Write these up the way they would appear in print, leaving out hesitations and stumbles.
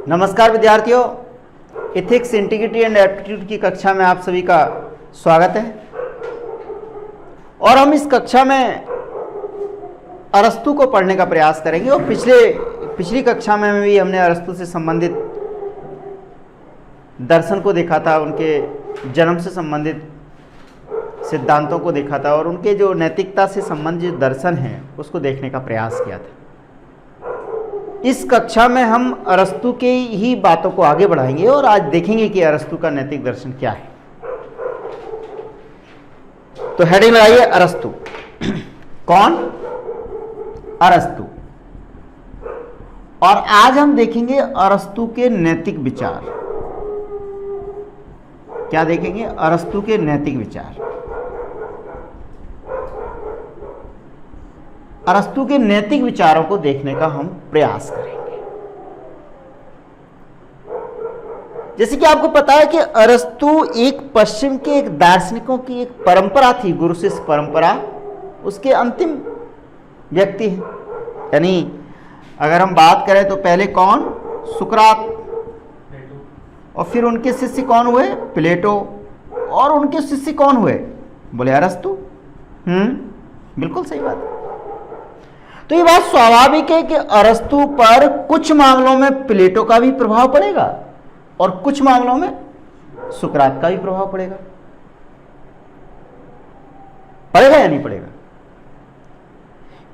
नमस्कार विद्यार्थियों, ethics, integrity and aptitude की कक्षा में आप सभी का स्वागत है। और हम इस कक्षा में अरस्तु को पढ़ने का प्रयास करेंगे। और पिछली कक्षा में भी हमने अरस्तु से संबंधित दर्शन को देखा था, उनके जन्म से संबंधित सिद्धांतों को देखा था और उनके जो नैतिकता से संबंधित दर्शन हैं उसको देखने का प्रयास किया था। इस कक्षा में हम अरस्तु के ही बातों को आगे बढ़ाएंगे और आज देखेंगे कि अरस्तु का नैतिक दर्शन क्या है। तो हेडिंग लगाइए अरस्तु। कौन? अरस्तु। और आज हम देखेंगे अरस्तु के नैतिक विचार। क्या देखेंगे? अरस्तु के नैतिक विचार। अरस्तु के नैतिक विचारों को देखने का हम प्रयास करेंगे। जैसे कि आपको पता है कि अरस्तु एक पश्चिम के एक दार्शनिकों की एक परंपरा थी, गुरु शिष्य परंपरा, उसके अंतिम व्यक्ति हैं। यानी अगर हम बात करें तो पहले कौन? सुकरात, और फिर उनके शिष्य कौन हुए? प्लेटो, और उनके शिष्य कौन हुए? बोले अरस्तु। बिल्कुल सही बात है। तो ये बात स्वाभाविक है कि अरस्तु पर कुछ मामलों में प्लेटो का भी प्रभाव पड़ेगा और कुछ मामलों में सुकरात का भी प्रभाव पड़ेगा। पड़ेगा या नहीं पड़ेगा?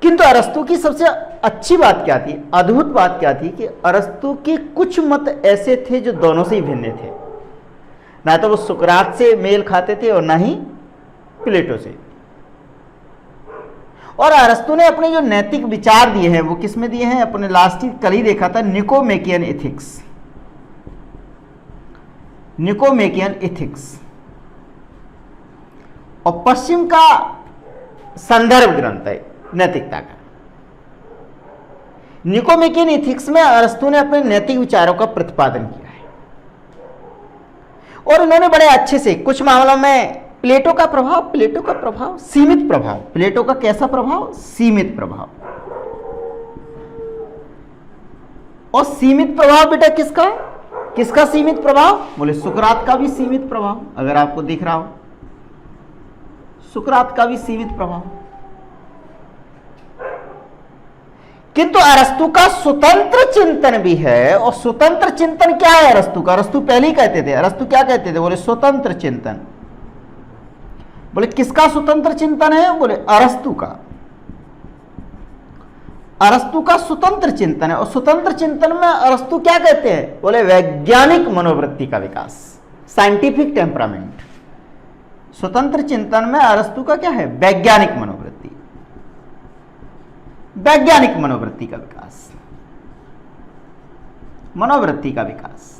किंतु अरस्तु की सबसे अच्छी बात क्या थी, अद्भुत बात क्या थी कि अरस्तु के कुछ मत ऐसे थे जो दोनों से ही भिन्न थे। ना तो वो सुकरात से मेल खाते थे और ना ही प्लेटो से। और अरस्तु ने अपने जो नैतिक विचार दिए हैं वो किस में दिए हैं? अपने लास्ट कल ही देखा था, निकोमेकियन एथिक्स। निकोमेकियन एथिक्स और पश्चिम का संदर्भ ग्रंथ है नैतिकता का। निकोमेकियन एथिक्स में अरस्तु ने अपने नैतिक विचारों का प्रतिपादन किया है और उन्होंने बड़े अच्छे से, कुछ मामलों में प्लेटो का प्रभाव सीमित प्रभाव। प्लेटो का कैसा प्रभाव? सीमित प्रभाव। और सीमित प्रभाव बेटा किसका सीमित प्रभाव? बोले सुकरात का भी सीमित प्रभाव। अगर आपको दिख रहा हो, सुकरात का भी सीमित प्रभाव। किंतु अरस्तु का स्वतंत्र चिंतन भी है। और स्वतंत्र चिंतन क्या है अरस्तु का? अरस्तु पहले ही कहते थे, अरस्तु क्या कहते थे? बोले स्वतंत्र चिंतन। बोले किसका स्वतंत्र चिंतन है? बोले अरस्तु का। अरस्तु का स्वतंत्र चिंतन है। और स्वतंत्र चिंतन में अरस्तु क्या कहते हैं? बोले वैज्ञानिक मनोवृत्ति का विकास, साइंटिफिक टेम्परामेंट। स्वतंत्र चिंतन में अरस्तु का क्या है? वैज्ञानिक मनोवृत्ति, वैज्ञानिक मनोवृत्ति का विकास, मनोवृत्ति का विकास।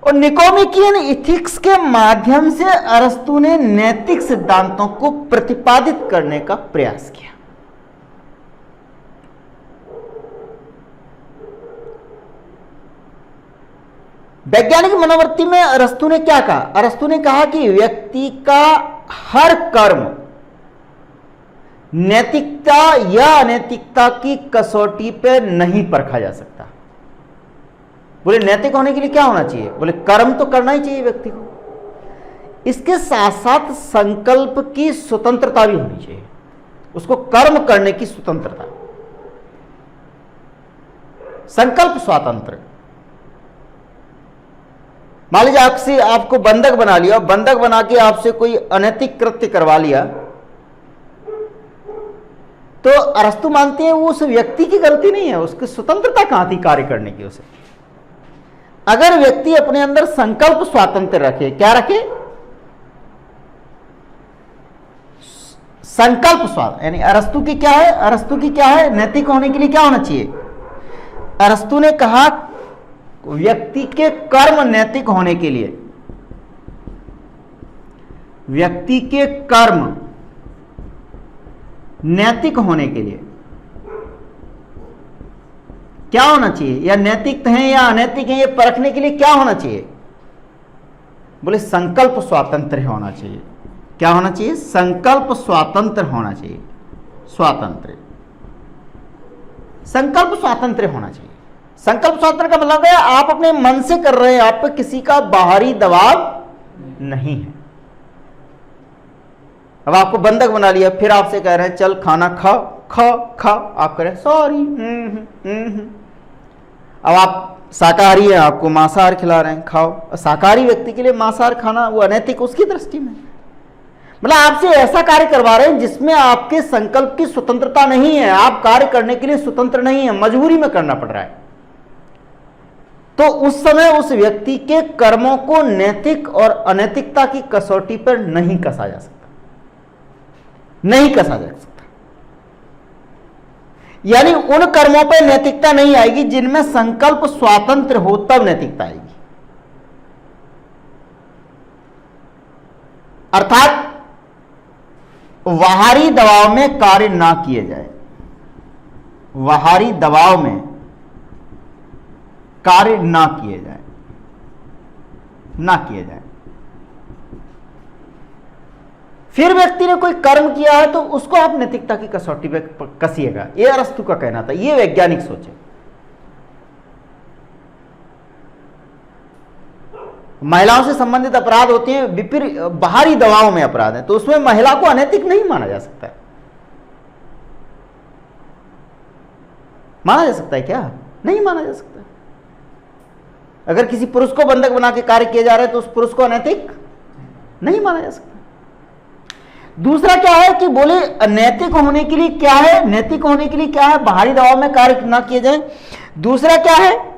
और निकोमेकियन एथिक्स के माध्यम से अरस्तु ने नैतिक सिद्धांतों को प्रतिपादित करने का प्रयास किया। वैज्ञानिक मनोवृत्ति में अरस्तु ने क्या कहा? अरस्तु ने कहा कि व्यक्ति का हर कर्म नैतिकता या अनैतिकता की कसौटी पर नहीं परखा जा सकता। बोले नैतिक होने के लिए क्या होना चाहिए? बोले कर्म तो करना ही चाहिए व्यक्ति को। इसके साथ साथ संकल्प की स्वतंत्रता भी होनी चाहिए, उसको कर्म करने की स्वतंत्रता, संकल्प स्वातंत्र। मान लीजिए आपको बंधक बना लिया और बंधक बना के आपसे कोई अनैतिक कृत्य करवा लिया, तो अरस्तु मानते हैं वो उस व्यक्ति की गलती नहीं है, उसकी स्वतंत्रता कहां थी कार्य करने की उसे। अगर व्यक्ति अपने अंदर संकल्प स्वातंत्र रखे, क्या रखे? संकल्प स्वातंत्र। यानी अरस्तु की क्या है? अरस्तु की क्या है? नैतिक होने के लिए क्या होना चाहिए? अरस्तु ने कहा व्यक्ति के कर्म नैतिक होने के लिए, व्यक्ति के कर्म नैतिक होने के लिए क्या होना चाहिए? या नैतिक है या अनैतिक है ये परखने के लिए क्या होना चाहिए? बोले संकल्प स्वातंत्र होना चाहिए। क्या होना चाहिए? संकल्प स्वातंत्र होना चाहिए। स्वातंत्र। संकल्प स्वातंत्र्य होना चाहिए। संकल्प स्वातंत्र्य का मतलब है आप अपने मन से कर रहे हैं, आप पे किसी का बाहरी दबाव नहीं है। अब आपको बंधक बना लिया, फिर आपसे कह रहे हैं चल खाना खा खा खा, आप कह रहे हैं सॉरी। अब आप शाकाहारी हैं, आपको मांसाहार खिला रहे हैं, खाओ। शाकाहारी व्यक्ति के लिए मांसाहार खाना वो अनैतिक उसकी दृष्टि में। मतलब आपसे ऐसा कार्य करवा रहे हैं जिसमें आपके संकल्प की स्वतंत्रता नहीं है, आप कार्य करने के लिए स्वतंत्र नहीं है, मजबूरी में करना पड़ रहा है। तो उस समय उस व्यक्ति के कर्मों को नैतिक और अनैतिकता की कसौटी पर नहीं कसा जा सकता, नहीं कसा जा सकता। यानी उन कर्मों पर नैतिकता नहीं आएगी जिनमें संकल्प स्वातंत्र्य हो, तब नैतिकता आएगी। अर्थात बाहरी दबाव में कार्य ना किए जाए, बाहरी दबाव में कार्य ना किए जाए, ना किए जाए। फिर व्यक्ति ने कोई कर्म किया है तो उसको आप नैतिकता की कसौटी पे कसिएगा, ये अरस्तु का कहना था, ये वैज्ञानिक सोच है। महिलाओं से संबंधित अपराध होते हैं, विपरीत बाहरी दबाव में अपराध है, तो उसमें महिला को अनैतिक नहीं माना जा सकता है। माना जा सकता है क्या? नहीं माना जा सकता। अगर किसी पुरुष को बंधक बना के कार्य किया जा रहा है तो उस पुरुष को अनैतिक नहीं माना जा सकता। दूसरा क्या है कि बोले नैतिक होने के लिए क्या है, नैतिक होने के लिए क्या है, बाहरी दबाव में कार्य ना किए जाए। दूसरा क्या है,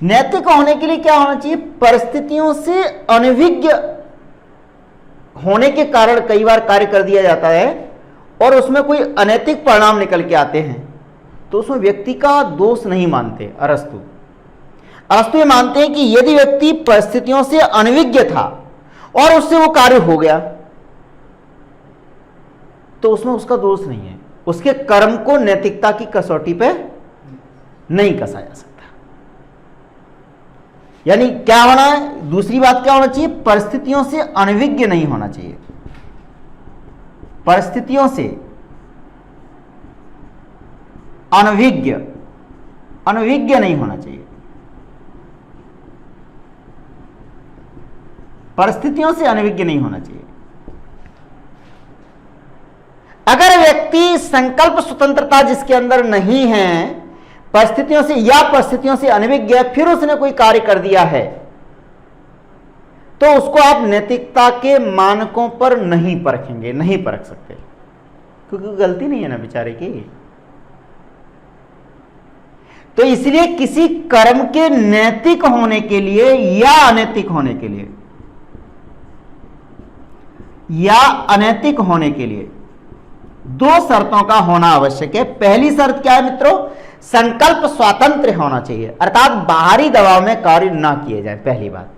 नैतिक होने के लिए क्या होना चाहिए, परिस्थितियों से अनभिज्ञ होने के कारण कई बार कार्य कर दिया जाता है और उसमें कोई अनैतिक परिणाम निकल के आते हैं, तो उसमें व्यक्ति का दोष नहीं मानते अरस्तु। अरस्तु ये मानते हैं कि यदि व्यक्ति परिस्थितियों से अनभिज्ञ था और उससे वो कार्य हो गया तो उसमें उसका दोष नहीं है, उसके कर्म को नैतिकता की कसौटी पे नहीं कसा जा सकता। यानी क्या होना है, दूसरी बात क्या होना चाहिए, परिस्थितियों से अनभिज्ञ नहीं होना चाहिए, परिस्थितियों से अनभिज्ञ नहीं होना चाहिए, परिस्थितियों से अनभिज्ञ नहीं होना चाहिए। अगर व्यक्ति संकल्प स्वतंत्रता जिसके अंदर नहीं है, परिस्थितियों से या परिस्थितियों से अनभिज्ञ है, फिर उसने कोई कार्य कर दिया है, तो उसको आप नैतिकता के मानकों पर नहीं परखेंगे, नहीं परख सकते, क्योंकि गलती नहीं है ना बेचारे की। तो इसलिए किसी कर्म के नैतिक होने के लिए या अनैतिक होने के लिए, या अनैतिक होने के लिए दो शर्तों का होना आवश्यक है। पहली शर्त क्या है मित्रों, संकल्प स्वातंत्र्य होना चाहिए, अर्थात बाहरी दबाव में कार्य ना किए जाए, पहली बात।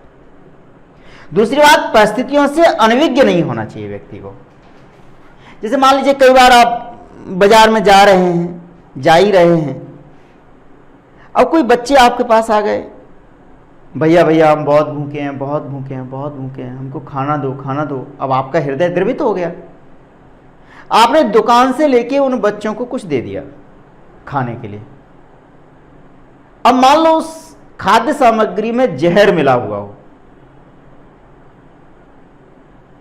दूसरी बात, परिस्थितियों से अनभिज्ञ नहीं होना चाहिए व्यक्ति को। जैसे मान लीजिए कई बार आप बाजार में जा रहे हैं, जा ही रहे हैं, अब कोई बच्चे आपके पास आ गए, भैया भैया हम बहुत भूखे हैं, बहुत भूखे हैं, बहुत भूखे हैं, हमको खाना दो, खाना दो। अब आपका हृदय द्रवित हो गया, आपने दुकान से लेके उन बच्चों को कुछ दे दिया खाने के लिए। अब मान लो उस खाद्य सामग्री में जहर मिला हुआ हो,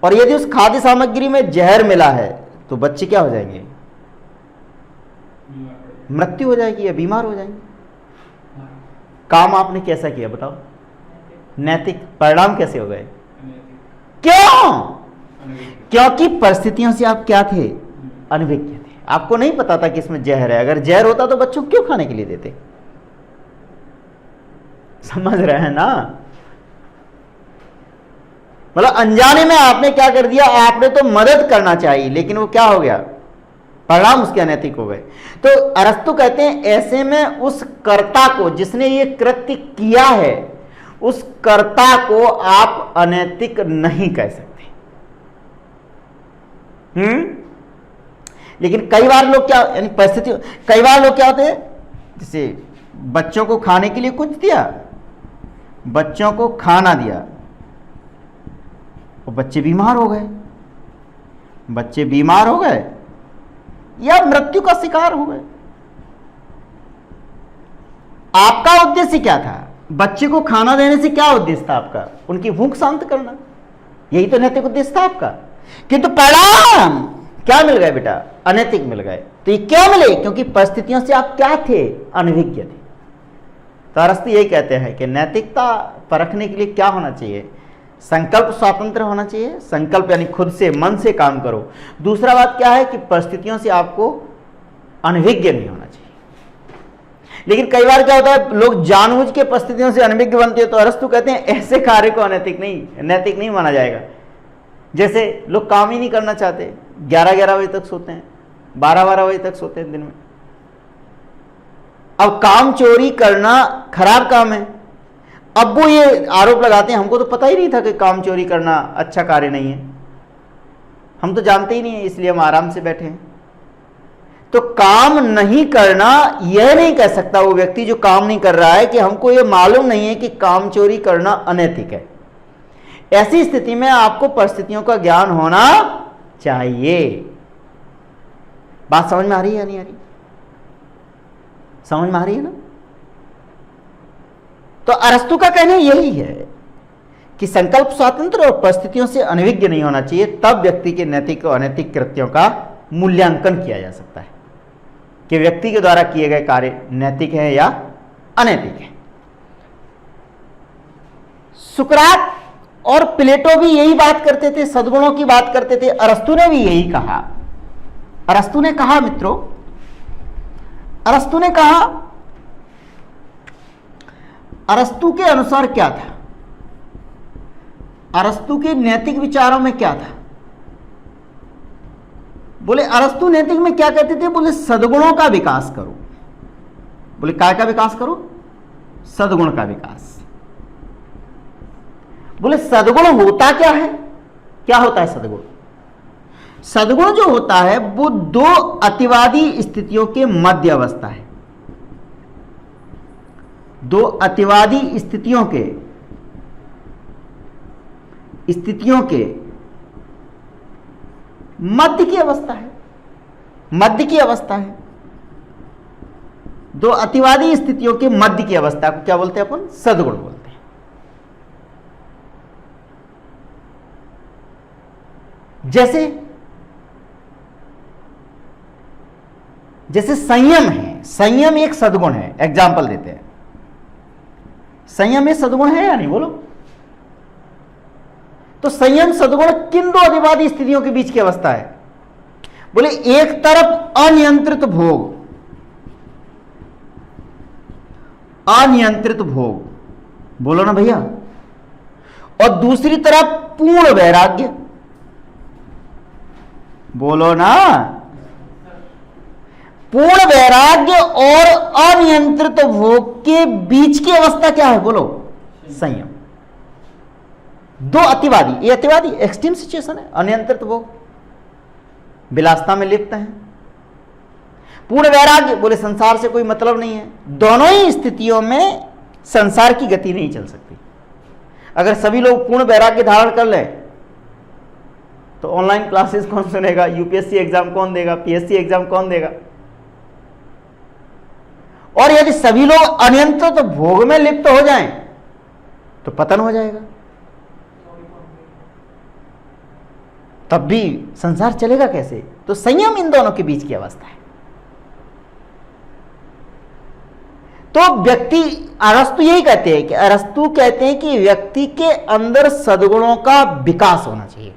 और यदि उस खाद्य सामग्री में जहर मिला है तो बच्चे क्या हो जाएंगे, मृत्यु हो जाएगी या बीमार हो जाएंगे। काम आपने कैसा किया बताओ, नैतिक, परिणाम कैसे हो गए, क्यों? क्योंकि परिस्थितियों से आप क्या थे, अनभिज्ञ थे, आपको नहीं पता था कि इसमें जहर है। अगर जहर होता तो बच्चों को क्यों खाने के लिए देते, समझ रहे हैं ना। मतलब अनजाने में आपने क्या कर दिया, आपने तो मदद करना चाहिए लेकिन वो क्या हो गया, परिणाम उसके अनैतिक हो गए। तो अरस्तु कहते हैं ऐसे में उस कर्ता को, जिसने ये कृत्य किया है, उस कर्ता को आप अनैतिक नहीं कह सकते। लेकिन कई बार लोग क्या, यानी परिस्थिति, कई बार लोग क्या होते हैं, जैसे बच्चों को खाने के लिए कुछ दिया, बच्चों को खाना दिया और बच्चे बीमार हो गए, बच्चे बीमार हो गए या मृत्यु का शिकार हो गए। आपका उद्देश्य क्या था? बच्चे को खाना देने से क्या उद्देश्य था आपका? उनकी भूख शांत करना, यही तो नैतिक उद्देश्य था आपका। किंतु परिणाम क्या मिल गए बेटा? अनैतिक मिल गए। तो ये क्यों मिले? क्योंकि परिस्थितियों से आप क्या थे? अनभिज्ञ थे। तो अरस्तु यही कहते हैं कि नैतिकता परखने के लिए क्या होना चाहिए? संकल्प स्वतंत्र होना चाहिए। संकल्प यानी खुद से, मन से काम करो। दूसरा बात क्या है कि परिस्थितियों से आपको अनभिज्ञ नहीं होना चाहिए। लेकिन कई बार क्या होता है, लोग जानबूझ के परिस्थितियों से अनभिज्ञ बनते हैं। तो अरस्तु कहते हैं ऐसे कार्य को नैतिक नहीं माना जाएगा। जैसे लोग काम ही नहीं करना चाहते, 11-11 बजे तक सोते हैं, 12-12 बजे तक सोते हैं दिन में। अब काम चोरी करना खराब काम है। अब वो ये आरोप लगाते हैं, हमको तो पता ही नहीं था कि काम चोरी करना अच्छा कार्य नहीं है, हम तो जानते ही नहीं है, इसलिए हम आराम से बैठे हैं। तो काम नहीं करना, यह नहीं कह सकता वो व्यक्ति जो काम नहीं कर रहा है कि हमको ये मालूम नहीं है कि काम चोरी करना अनैतिक है। ऐसी स्थिति में आपको परिस्थितियों का ज्ञान होना चाहिए। बात समझ में आ रही है या नहीं आ रही? समझ में आ रही है ना? तो अरस्तु का कहना यही है कि संकल्प स्वतंत्र और परिस्थितियों से अनभिज्ञ नहीं होना चाहिए, तब व्यक्ति के नैतिक और अनैतिक कृत्यों का मूल्यांकन किया जा सकता है कि व्यक्ति के द्वारा किए गए कार्य नैतिक है या अनैतिक है। सुकरात और प्लेटो भी यही बात करते थे, सद्गुणों की बात करते थे। अरस्तु ने भी यही कहा। अरस्तु ने कहा मित्रों, अरस्तु ने कहा, अरस्तु के अनुसार क्या था? अरस्तु के नैतिक विचारों में क्या था? बोले अरस्तु नैतिक में क्या कहते थे? बोले सद्गुणों का विकास करो। बोले काय का विकास करो? सद्गुण का विकास। बोले सद्गुण होता क्या है? क्या होता है सद्गुण? सद्गुण जो होता है वो दो अतिवादी स्थितियों के मध्य अवस्था है। दो अतिवादी स्थितियों के मध्य की अवस्था है। मध्य की अवस्था है। दो अतिवादी स्थितियों के मध्य की अवस्था को क्या बोलते हैं अपन? सद्गुण बोलते हैं। जैसे संयम है। संयम एक सद्गुण है। एग्जाम्पल देते हैं, संयम एक सद्गुण है या नहीं? बोलो। तो संयम सद्गुण किन दो अतिवादी स्थितियों के बीच की अवस्था है? बोले एक तरफ अनियंत्रित भोग, अनियंत्रित भोग, बोलो ना भैया, और दूसरी तरफ पूर्ण वैराग्य, बोलो ना। पूर्ण वैराग्य और अनियंत्रित भोग के बीच की अवस्था क्या है? बोलो संयम। दो अतिवादी, ये अतिवादी एक्सट्रीम सिचुएशन है। अनियंत्रित भोग, विलासता में लिप्त है। पूर्ण वैराग्य, बोले संसार से कोई मतलब नहीं है। दोनों ही स्थितियों में संसार की गति नहीं चल सकती। अगर सभी लोग पूर्ण वैराग्य धारण कर ले तो ऑनलाइन क्लासेस कौन सुनेगा? यूपीएससी एग्जाम कौन देगा? पीएससी एग्जाम कौन देगा? और यदि सभी लोग अनियंत्रित तो भोग में लिप्त हो जाएं तो पतन हो जाएगा। तब भी संसार चलेगा कैसे? तो संयम इन दोनों के बीच की अवस्था है। तो व्यक्ति, अरस्तु यही कहते हैं कि अरस्तु कहते हैं कि व्यक्ति के अंदर सद्गुणों का विकास होना चाहिए।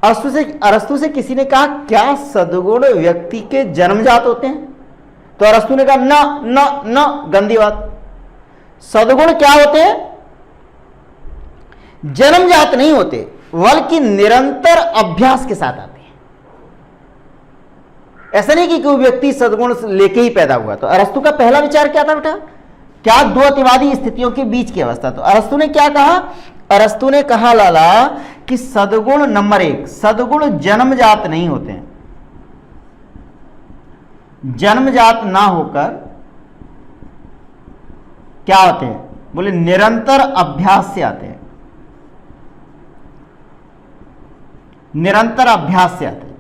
अरस्तु से किसी ने कहा क्या सद्गुण व्यक्ति के जन्मजात होते हैं? तो अरस्तु ने कहा न न न, गंदी बात। सद्गुण क्या होते हैं? जन्मजात नहीं होते, बल्कि निरंतर अभ्यास के साथ आते हैं। ऐसा नहीं कि कोई व्यक्ति सद्गुण लेके ही पैदा हुआ। तो अरस्तु का पहला विचार क्या था बेटा? क्या दो अतिवादी स्थितियों के बीच की अवस्था। तो अरस्तु ने क्या कहा? अरस्तु ने कहा लाला कि सद्गुण नंबर 1, सद्गुण जन्मजात नहीं होते हैं। जन्मजात ना होकर क्या होते हैं? बोले निरंतर अभ्यास से आते हैं। निरंतर अभ्यास से आते हैं।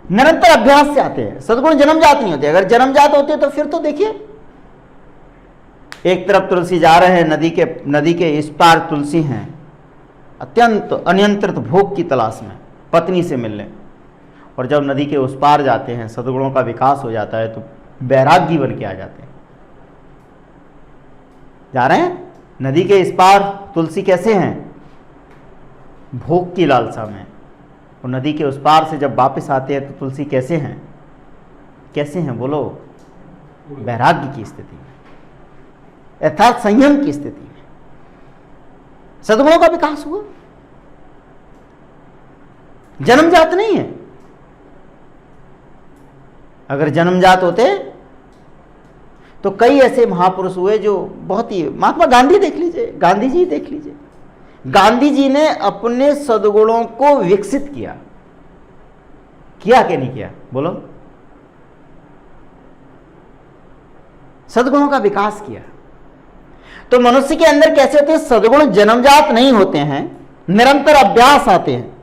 निरंतर अभ्यास से आते हैं। सद्गुण जन्मजात नहीं होते। अगर जन्मजात होते तो फिर तो देखिए, एक तरफ तुलसी जा रहे हैं, नदी के इस पार तुलसी हैं, अत्यंत अनियंत्रित भोग की तलाश में पत्नी से मिलने, और जब नदी के उस पार जाते हैं, सद्गुणों का विकास हो जाता है तो वैरागी बन के आ जाते हैं। जा रहे हैं नदी के इस पार, तुलसी कैसे हैं? भोग की लालसा में। और नदी के उस पार से जब वापस आते हैं तो तुलसी कैसे हैं? कैसे हैं बोलो? वैराग्य की स्थिति में, अर्थात संयम की स्थिति में सद्गुणों का विकास हुआ, जन्मजात नहीं है। अगर जन्मजात होते तो कई ऐसे महापुरुष हुए जो बहुत ही, महात्मा गांधी देख लीजिए, गांधी जी देख लीजिए, गांधी जी ने अपने सद्गुणों को विकसित किया कि नहीं किया बोलो? सद्गुणों का विकास किया। तो मनुष्य के अंदर कैसे होते हैं? सद्गुण जन्मजात नहीं होते हैं, निरंतर अभ्यास आते हैं।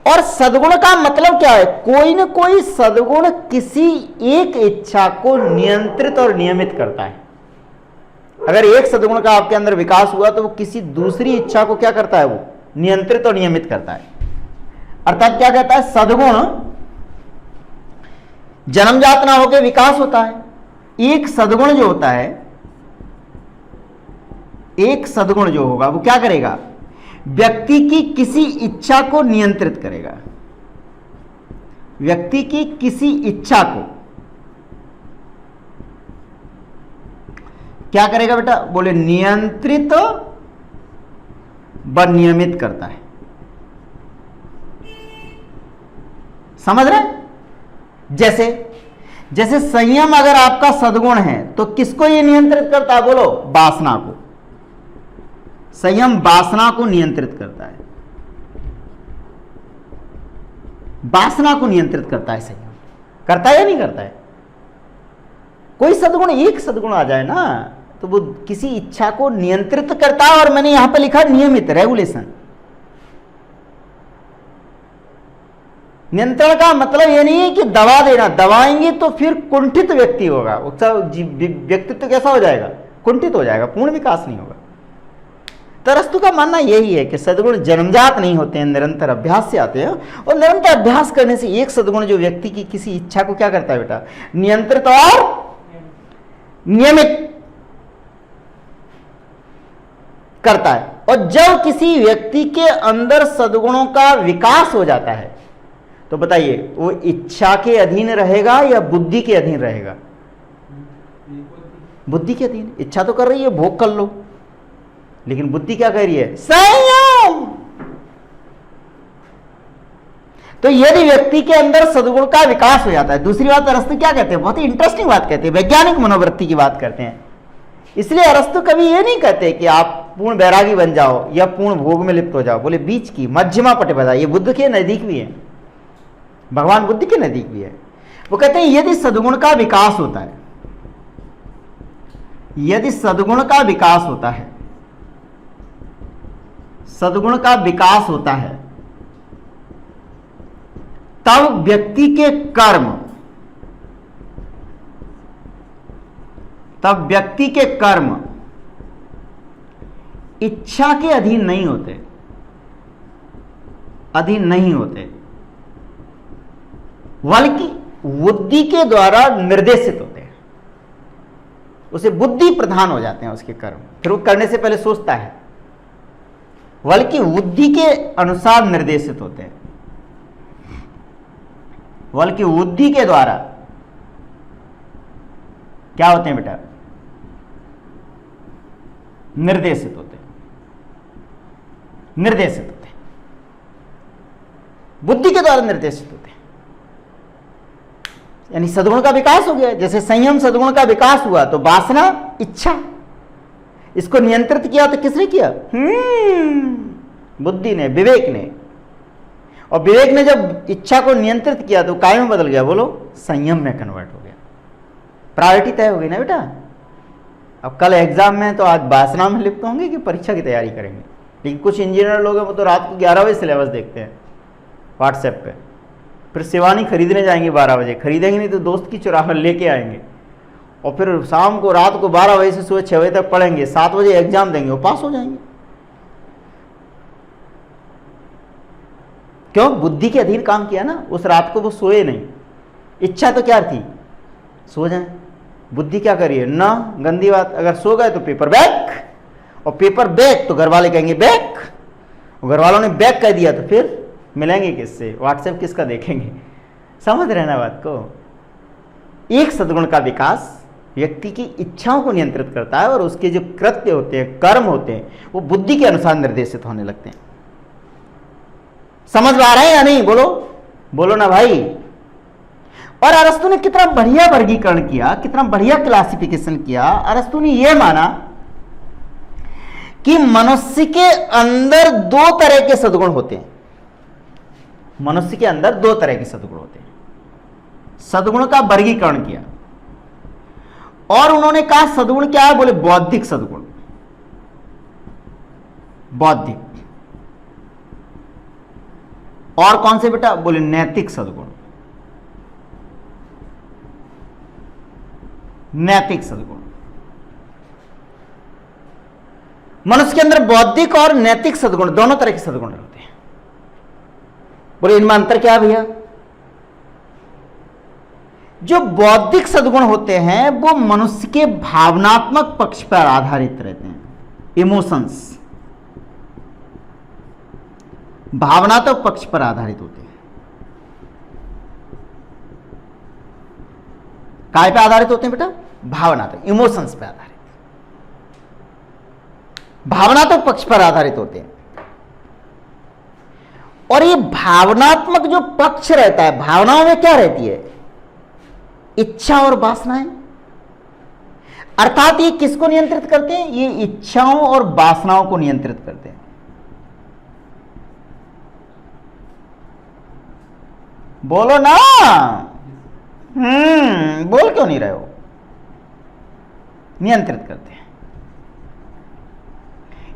और सद्गुण का मतलब क्या है? कोई न कोई सद्गुण किसी एक इच्छा को नियंत्रित और नियमित करता है। अगर एक सद्गुण का आपके अंदर विकास हुआ तो वो किसी दूसरी इच्छा को क्या करता है? वो नियंत्रित और नियमित करता है। अर्थात क्या कहता है? सद्गुण जन्मजात ना होकर विकास होता है। एक सद्गुण जो होता है, एक सद्गुण जो होगा वो क्या करेगा? व्यक्ति की किसी इच्छा को नियंत्रित करेगा। व्यक्ति की किसी इच्छा को क्या करेगा बेटा? बोले नियंत्रित व नियमित करता है। समझ रहे? जैसे संयम अगर आपका सद्गुण है तो किसको यह नियंत्रित करता है? बोलो? वासना को। संयम वासना को नियंत्रित करता है। वासना को नियंत्रित करता है संयम। करता है या नहीं करता है? कोई सद्गुण, एक सद्गुण आ जाए ना तो वो किसी इच्छा को नियंत्रित करता है। और मैंने यहां पर लिखा नियमित, रेगुलेशन। नियंत्रण का मतलब यह नहीं है कि दबा देना। दबाएंगे तो फिर कुंठित व्यक्ति होगा, उसका व्यक्तित्व कैसा हो जाएगा? कुंठित हो जाएगा, पूर्ण विकास नहीं होगा। तरस्तु का मानना यही है कि सद्गुण जन्मजात नहीं होते हैं, निरंतर अभ्यास से आते हैं। और निरंतर अभ्यास करने से एक सद्गुण जो व्यक्ति की किसी इच्छा को क्या करता है बेटा? नियंत्रित और नियमित करता है। और जब किसी व्यक्ति के अंदर सद्गुणों का विकास हो जाता है तो बताइए वो इच्छा के अधीन रहेगा या बुद्धि के अधीन रहेगा? बुद्धि के अधीन। इच्छा तो कर रही है भोग कर लो, लेकिन बुद्धि क्या कह रही है? संयम। तो यदि व्यक्ति के अंदर सद्गुण का विकास हो जाता है। दूसरी बात अरस्तु क्या कहते हैं? बहुत ही इंटरेस्टिंग बात कहते हैं, वैज्ञानिक मनोवृत्ति की बात करते हैं। इसलिए अरस्तु कभी ये नहीं कहते कि आप पूर्ण बैरागी बन जाओ या पूर्ण भोग में लिप्त हो जाओ। बोले बीच की मध्यमा पटिपदा, ये बुद्ध के नजदीक भी है, भगवान बुद्ध के नजदीक भी है। वो कहते हैं यदि सद्गुण का विकास होता है, यदि सद्गुण का विकास होता है, सद्गुण का विकास होता है, तब व्यक्ति के कर्म, तब व्यक्ति के कर्म इच्छा के अधीन नहीं होते, अधीन नहीं होते, बल्कि बुद्धि के द्वारा निर्देशित होते हैं। उसे बुद्धि प्रधान हो जाते हैं उसके कर्म। फिर वो करने से पहले सोचता है, बल्कि बुद्धि के अनुसार निर्देशित होते हैं, बल्कि बुद्धि के द्वारा क्या होते हैं बेटा? निर्देशित होते हैं, निर्देशित होते हैं, बुद्धि के द्वारा निर्देशित होते हैं। यानी सद्गुण का विकास हो गया। जैसे संयम सद्गुण का विकास हुआ तो वासना, इच्छा, इसको नियंत्रित किया तो किसने किया? बुद्धि ने, विवेक ने। और विवेक ने जब इच्छा को नियंत्रित किया तो काय में बदल गया? बोलो? संयम में कन्वर्ट हो गया। प्रायोरिटी तय हो गई ना बेटा। अब कल एग्जाम में तो आज वासना में लिप्त होंगे कि परीक्षा की तैयारी करेंगे। लेकिन कुछ इंजीनियर लोग हैं वो तो रात को 11 बजे सिलेबस देखते हैं व्हाट्सएप पे, फिर शिवानी खरीदने जाएंगे 12 बजे, खरीदेंगे नहीं तो दोस्त की चुरा कर लेके आएंगे, और फिर शाम को रात को 12 बजे से सुबह 6 बजे तक पढ़ेंगे, 7 बजे एग्जाम देंगे, वो पास हो जाएंगे। क्यों? बुद्धि के अधीन काम किया ना। उस रात को वो सोए नहीं, इच्छा तो क्या थी? सो जाए। बुद्धि क्या करिए ना, गंदी बात, अगर सो गए तो पेपर बैक, और पेपर बैक तो घर वाले कहेंगे बैक, घर वालों ने बैक कह दिया तो फिर मिलेंगे किससे, व्हाट्सएप किसका देखेंगे? समझ रहे ना बात को। एक सद्गुण का विकास व्यक्ति की इच्छाओं को नियंत्रित करता है, और उसके जो कृत्य होते हैं, कर्म होते हैं, वो बुद्धि के अनुसार निर्देशित होने लगते हैं। समझ में आ रहा है या नहीं? बोलो बोलो ना भाई। और अरस्तु ने कितना बढ़िया वर्गीकरण किया, कितना बढ़िया क्लासिफिकेशन किया। अरस्तु ने यह माना कि मनुष्य के अंदर 2 तरह के सद्गुण होते हैं। मनुष्य के अंदर 2 तरह के सद्गुण होते हैं। सद्गुण का वर्गीकरण किया, और उन्होंने कहा सद्गुण क्या है? बोले बौद्धिक सद्गुण, बौद्धिक। और कौन से बेटा? बोले नैतिक सद्गुण, नैतिक सद्गुण। मनुष्य के अंदर बौद्धिक और नैतिक सद्गुण, दोनों तरह के सद्गुण होते हैं। बोले इनमें अंतर क्या है भैया? जो बौद्धिक सद्गुण होते हैं वो मनुष्य के भावनात्मक पक्ष पर आधारित रहते हैं, इमोशंस, भावनात्मक पक्ष पर आधारित होते हैं। काय पे आधारित होते हैं बेटा? भावनात्मक, इमोशंस पे आधारित, भावनात्मक पक्ष पर आधारित होते हैं। और ये भावनात्मक जो पक्ष रहता है, भावनाओं में क्या रहती है? इच्छा और वासनाएं। अर्थात ये किसको नियंत्रित करते हैं? ये इच्छाओं और वासनाओं को नियंत्रित करते हैं। बोलो ना, बोल क्यों नहीं रहे हो? नियंत्रित करते हैं,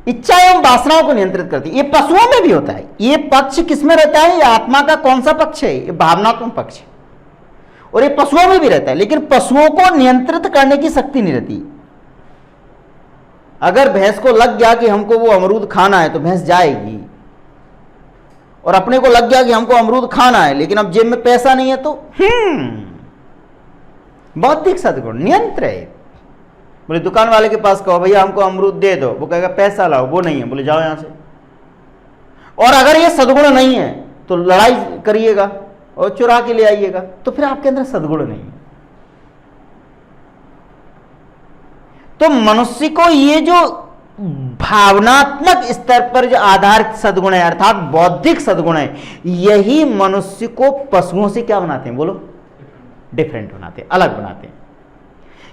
इच्छा एवं वासनाओं को नियंत्रित करती है। ये पशुओं में भी होता है। ये पक्ष किसमें रहता है? ये आत्मा का कौन सा पक्ष है? ये भावनात्मक पक्ष है, और ये पशुओं में भी रहता है। लेकिन पशुओं को नियंत्रित करने की शक्ति नहीं रहती। अगर भैंस को लग गया कि हमको वो अमरूद खाना है तो भैंस जाएगी, और अपने को लग गया कि हमको अमरूद खाना है लेकिन अब जेब में पैसा नहीं है तो बौद्धिक सद्गुण नियंत्र है। बोले दुकान वाले के पास कहो भैया हमको अमरूद दे दो, वो कहेगा पैसा लाओ, वो नहीं है, बोले जाओ यहां से। और अगर ये सद्गुण नहीं है तो लड़ाई करिएगा और चुरा के ले आइएगा, तो फिर आपके अंदर सद्गुण नहीं है। तो मनुष्य को ये जो भावनात्मक स्तर पर जो आधारित सद्गुण है अर्थात बौद्धिक सद्गुण है, यही मनुष्य को पशुओं से क्या बनाते हैं? बोलो डिफरेंट बनाते हैं, अलग बनाते हैं।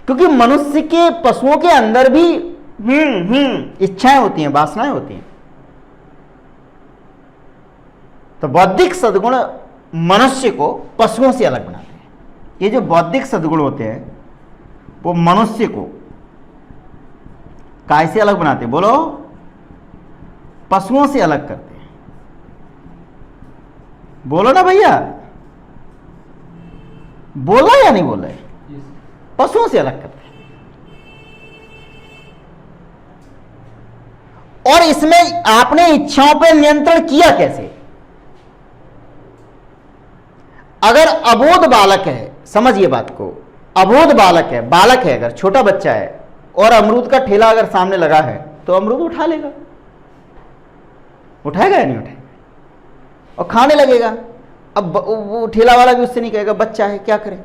क्योंकि मनुष्य के, पशुओं के अंदर भी इच्छाएं होती हैं, वासनाएं होती हैं। तो बौद्धिक सद्गुण मनुष्य को पशुओं से अलग बनाते हैं। ये जो बौद्धिक सद्गुण होते हैं वो मनुष्य को कैसे अलग बनाते हैं? बोलो पशुओं से अलग करते हैं। बोलो ना भैया, बोला या नहीं बोला? पशुओं से अलग करते हैं। और इसमें आपने इच्छाओं पर नियंत्रण किया कैसे? अगर अबोध बालक है, समझिए बात को, अबोध बालक है, अगर छोटा बच्चा है और अमरूद का ठेला अगर सामने लगा है तो अमरूद उठा लेगा, उठाएगा या नहीं उठाएगा, और खाने लगेगा। अब वो ठेला वाला भी उससे नहीं कहेगा बच्चा है क्या करें।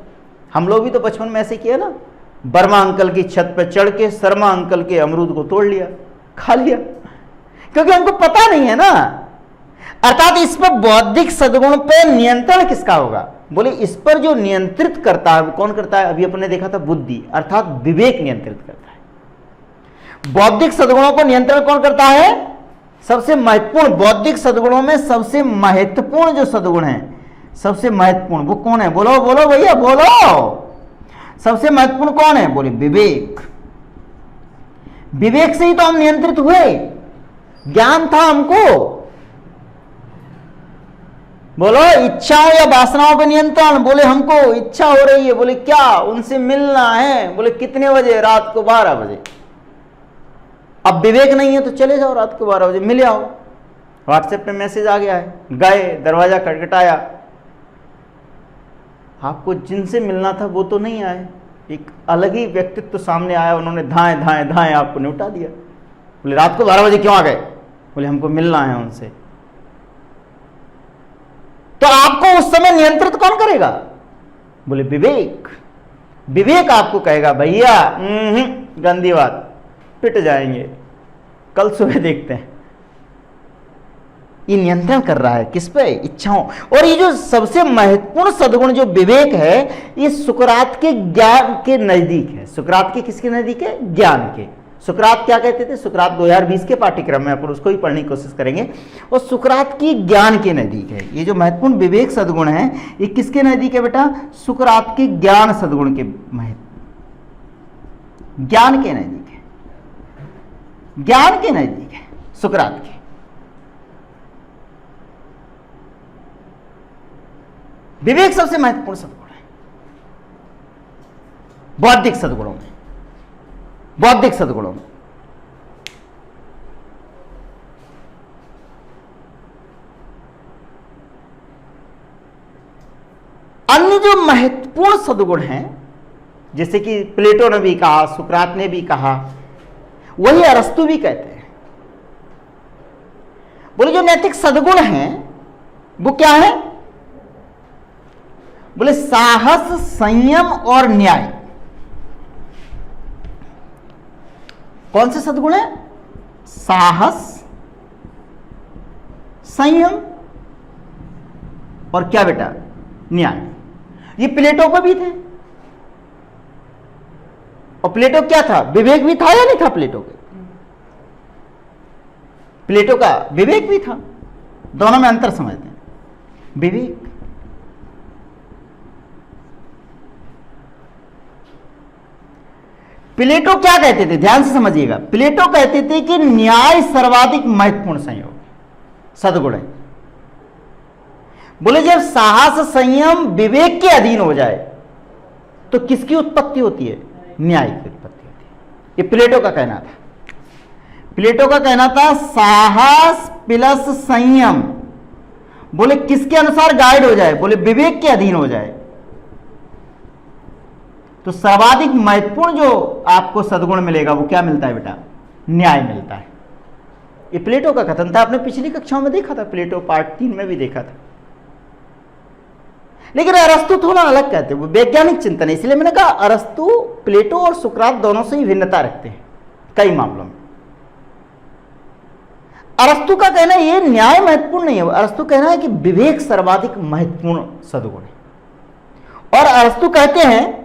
हम लोग भी तो बचपन में ऐसे किया ना, वर्मा अंकल की छत पर चढ़ के शर्मा अंकल के अमरूद को तोड़ लिया, खा लिया, क्योंकि हमको पता नहीं है ना। अर्थात इस पर बौद्धिक सद्गुण पर नियंत्रण किसका होगा? बोले इस पर जो नियंत्रित करता है वो कौन करता है? अभी अपने देखा था बुद्धि अर्थात विवेक नियंत्रित करता है। बौद्धिक सद्गुणों को नियंत्रण कौन करता है? सबसे महत्वपूर्ण, बौद्धिक सद्गुणों में सबसे महत्वपूर्ण जो सद्गुण है, सबसे महत्वपूर्ण वो कौन है? बोलो बोलो भैया बोलो, सबसे महत्वपूर्ण कौन है? बोले विवेक। विवेक से ही तो हम नियंत्रित हुए, ज्ञान था हमको। बोलो इच्छाओं या वासनाओं पे नियंत्रण। बोले हमको इच्छा हो रही है, बोले क्या, उनसे मिलना है। बोले कितने बजे? रात को 12 बजे। अब विवेक नहीं है तो चले जाओ, रात को 12 बजे मिल आओ। व्हाट्सएप पे मैसेज आ गया है, गए, दरवाजा खटखटाया, आपको जिनसे मिलना था वो तो नहीं आए, एक अलग ही व्यक्तित्व सामने आया, उन्होंने धाए धाए धाए आपको निपटा दिया। बोले रात को 12 बजे क्यों आ गए? बोले हमको मिलना है उनसे। तो आपको उस समय नियंत्रित कौन करेगा? बोले विवेक। विवेक आपको कहेगा भैया गंदी बात, पिट जाएंगे, कल सुबह देखते हैं। ये नियंत्रण कर रहा है किस पे? इच्छाओं। और ये जो सबसे महत्वपूर्ण सद्गुण जो विवेक है, ये सुकरात के ज्ञान के नजदीक है। सुकरात के किसके नजदीक है? ज्ञान के। सुकरात क्या कहते थे? सुकरात 2020 के पाठ्यक्रम में अपन उसको ही पढ़ने की कोशिश करेंगे। और सुकरात की ज्ञान के नजदीक है। ये जो महत्वपूर्ण विवेक सद्गुण है, ये किसके नजदीक है बेटा? सुकरात के ज्ञान सद्गुण के ज्ञान के नजदीक है। ज्ञान के नजदीक है सुकरात के। विवेक सबसे महत्वपूर्ण सद्गुण है बौद्धिक सद्गुणों में। बौद्धिक सद्गुणों में अन्य जो महत्वपूर्ण सद्गुण हैं, जैसे कि प्लेटो ने भी कहा, सुकरात ने भी कहा, वही अरस्तु भी कहते हैं। बोले जो नैतिक सद्गुण हैं वो क्या है? बोले साहस, संयम और न्याय। कौन से सद्गुण है? साहस, संयम और क्या बेटा? न्याय। ये प्लेटो को भी थे। और प्लेटो क्या था? विवेक भी था या नहीं था? प्लेटो के, प्लेटो का विवेक भी था। दोनों में अंतर समझते हैं। विवेक, प्लेटो क्या कहते थे? ध्यान से समझिएगा। प्लेटो कहते थे कि न्याय सर्वाधिक महत्वपूर्ण संयोग सद्गुण है। बोले जब साहस, संयम विवेक के अधीन हो जाए तो किसकी उत्पत्ति होती है? न्याय की उत्पत्ति होती है। ये प्लेटो का कहना था। प्लेटो का कहना था साहस प्लस संयम, बोले किसके अनुसार गाइड हो जाए? बोले विवेक के अधीन हो जाए तो सर्वाधिक महत्वपूर्ण जो आपको सद्गुण मिलेगा वो क्या मिलता है बेटा? न्याय मिलता है। ये प्लेटो का कथन था। आपने पिछली कक्षाओं में देखा था, प्लेटो पार्ट 3 में भी देखा था। लेकिन अरस्तु थोड़ा अलग कहते हैं, वो वैज्ञानिक चिंतन है। इसलिए मैंने कहा अरस्तु, प्लेटो और सुकरात दोनों से ही भिन्नता रखते हैं कई मामलों में। अरस्तु का कहना है ये न्याय महत्वपूर्ण नहीं है। अरस्तु कहना है कि विवेक सर्वाधिक महत्वपूर्ण सद्गुण है। और अरस्तु कहते हैं,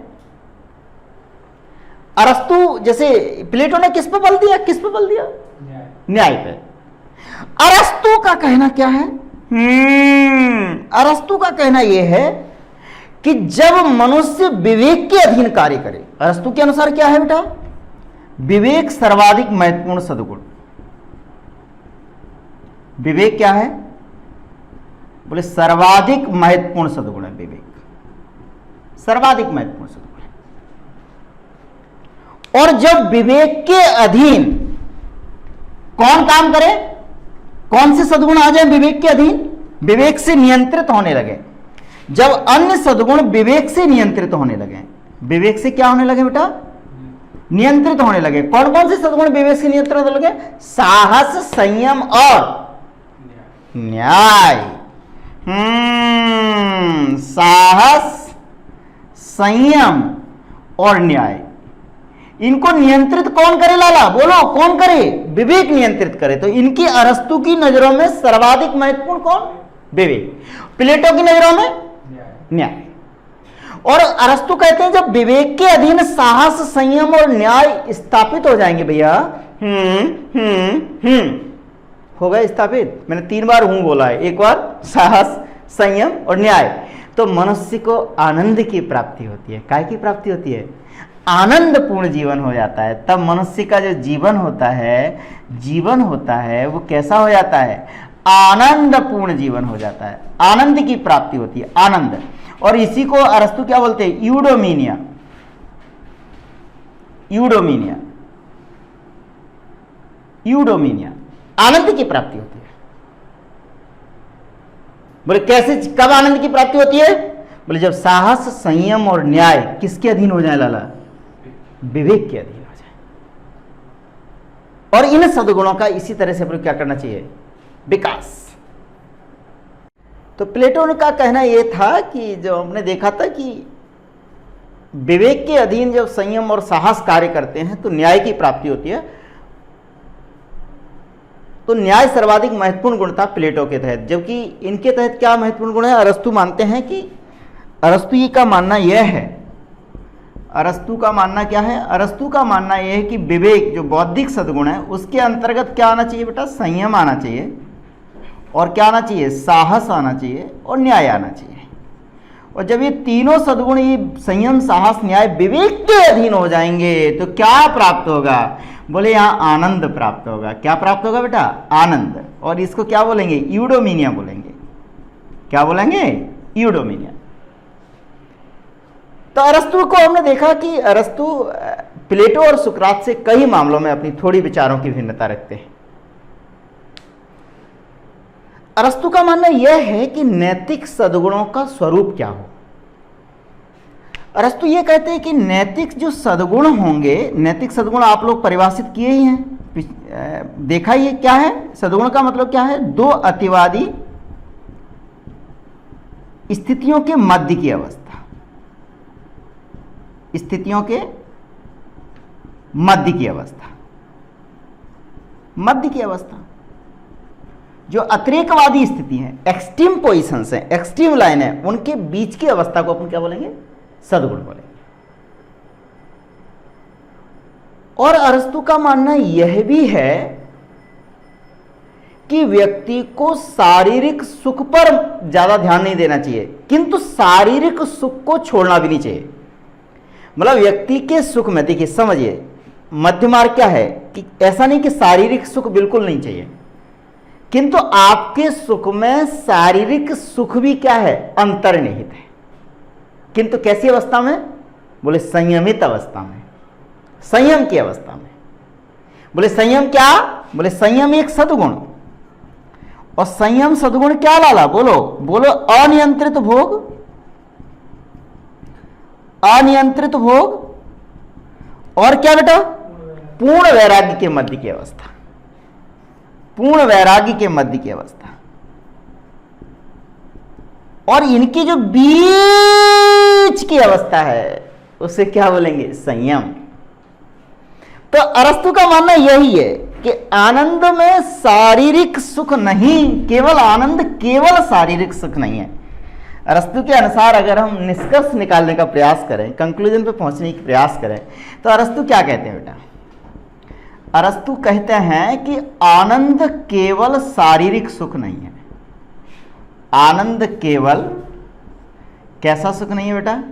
अरस्तु जैसे प्लेटो ने किस पे बल दिया? किस पे बल दिया? न्याय पे। अरस्तु का कहना क्या है? अरस्तु का कहना यह है कि जब मनुष्य विवेक के अधीन कार्य करे, अरस्तु के अनुसार क्या है बेटा? विवेक सर्वाधिक महत्वपूर्ण सद्गुण। विवेक क्या है? बोले सर्वाधिक महत्वपूर्ण सद्गुण है विवेक, सर्वाधिक महत्वपूर्ण सद्गुण। और जब विवेक के अधीन कौन काम करे? कौन से सद्गुण आ जाए विवेक के अधीन? विवेक से नियंत्रित होने लगे। जब अन्य सद्गुण विवेक से नियंत्रित होने लगे, विवेक से क्या होने लगे बेटा? नियंत्रित होने लगे। कौन कौन से सद्गुण विवेक से नियंत्रित होने लगे? साहस, संयम और न्याय। साहस, संयम और न्याय, इनको नियंत्रित कौन करे लाला? बोलो कौन करे? विवेक नियंत्रित करे। तो इनकी अरस्तु की नजरों में सर्वाधिक महत्वपूर्ण कौन? विवेक। प्लेटो की नजरों में न्याय। और अरस्तु कहते हैं जब विवेक के अधीन साहस, संयम और न्याय स्थापित हो जाएंगे भैया, हो गए स्थापित। मैंने 3 बार हूं बोला है, एक बार साहस, संयम और न्याय, तो मनुष्य को आनंद की प्राप्ति होती है। काय की प्राप्ति होती है? आनंदपूर्ण जीवन हो जाता है। तब मनुष्य का जो जीवन होता है वो कैसा हो जाता है? आनंदपूर्ण जीवन हो जाता है, आनंद की प्राप्ति होती है, आनंद। और इसी को अरस्तु क्या बोलते हैं? यूडोमिनिया। यूडोमिनिया, यूडोमिनिया, आनंद की प्राप्ति होती है। बोले कैसे, कब आनंद की प्राप्ति होती है? बोले जब साहस, संयम और न्याय किसके अधीन हो जाए लाला? विवेक के अधीन हो जाए। और इन सद्गुणों का इसी तरह से क्या करना चाहिए? विकास। तो प्लेटो का कहना यह था कि जो हमने देखा था कि विवेक के अधीन जब संयम और साहस कार्य करते हैं तो न्याय की प्राप्ति होती है। तो न्याय सर्वाधिक महत्वपूर्ण गुण था प्लेटो के तहत। जबकि इनके तहत क्या महत्वपूर्ण गुण है? अरस्तु मानते हैं कि अरस्तु का मानना यह है, अरस्तु का मानना क्या है? अरस्तु का मानना यह है कि विवेक जो बौद्धिक सद्गुण है उसके अंतर्गत क्या आना चाहिए बेटा? संयम आना चाहिए। और क्या आना चाहिए? साहस आना चाहिए और न्याय आना चाहिए। और जब ये तीनों सद्गुण, ये संयम, साहस, न्याय विवेक के अधीन हो जाएंगे तो क्या प्राप्त होगा? बोले यहां आनंद प्राप्त होगा। क्या प्राप्त होगा बेटा? आनंद। और इसको क्या बोलेंगे? यूडोमिनिया बोलेंगे। क्या बोलेंगे? यूडोमिनिया। तो अरस्तु को हमने देखा कि अरस्तु प्लेटो और सुकरात से कई मामलों में अपनी थोड़ी विचारों की भिन्नता रखते हैं। अरस्तु का मानना यह है कि नैतिक सद्गुणों का स्वरूप क्या हो। अरस्तु ये कहते हैं कि नैतिक जो सद्गुण होंगे, नैतिक सद्गुण आप लोग परिभाषित किए ही हैं, देखा ही है क्या है सद्गुण का मतलब क्या है? दो अतिवादी स्थितियों के मध्य की अवस्था, स्थितियों के मध्य की अवस्था, मध्य की अवस्था। जो अतिरेकवादी स्थिति है, एक्सट्रीम पोजिशंस है, एक्सट्रीम लाइन है, उनके बीच की अवस्था को अपन क्या बोलेंगे? सद्गुण बोलेंगे। और अरस्तु का मानना यह भी है कि व्यक्ति को शारीरिक सुख पर ज्यादा ध्यान नहीं देना चाहिए, किंतु शारीरिक सुख को छोड़ना भी नहीं चाहिए। मतलब व्यक्ति के सुख में, देखिए समझिए, मध्य मार्ग क्या है कि ऐसा नहीं कि शारीरिक सुख बिल्कुल नहीं चाहिए, किंतु आपके सुख में शारीरिक सुख भी क्या है? अंतर्निहित है। किंतु कैसी अवस्था में? बोले संयमित अवस्था में, संयम की अवस्था में। बोले संयम क्या? बोले संयम एक सद्गुण। और संयम सद्गुण क्या लाला? बोलो बोलो। अनियंत्रित भोग, अनियंत्रित भोग और क्या बेटा? पूर्ण वैराग्य के मध्य की अवस्था, पूर्ण वैराग्य के मध्य की अवस्था। और इनकी जो बीच की अवस्था है उसे क्या बोलेंगे? संयम। तो अरस्तु का मानना यही है कि आनंद में शारीरिक सुख नहीं, केवल आनंद केवल शारीरिक सुख नहीं है। अरस्तु के अनुसार अगर हम निष्कर्ष निकालने का प्रयास करें, कंक्लूजन पे पहुंचने का प्रयास करें, तो अरस्तु क्या कहते हैं बेटा? अरस्तु कहते हैं कि आनंद केवल शारीरिक सुख नहीं है। आनंद केवल कैसा सुख नहीं है बेटा?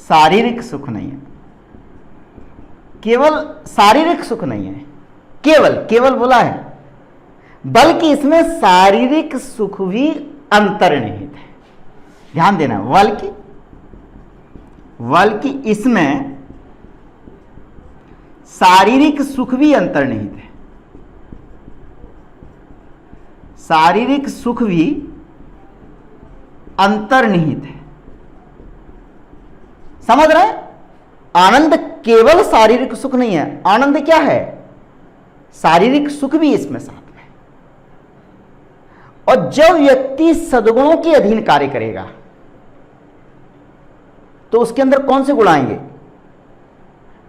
शारीरिक सुख नहीं है, केवल शारीरिक सुख नहीं है। केवल, केवल बोला है, बल्कि इसमें शारीरिक सुख भी अंतर्निहित है। ध्यान देना, बल्कि इसमें शारीरिक सुख भी अंतर्निहित है। शारीरिक सुख भी अंतर्निहित है। समझ रहे हैं? आनंद केवल शारीरिक सुख नहीं है, आनंद क्या है? शारीरिक सुख भी इसमें साथ में। और जब व्यक्ति सद्गुणों के अधीन कार्य करेगा तो उसके अंदर कौन से गुण आएंगे?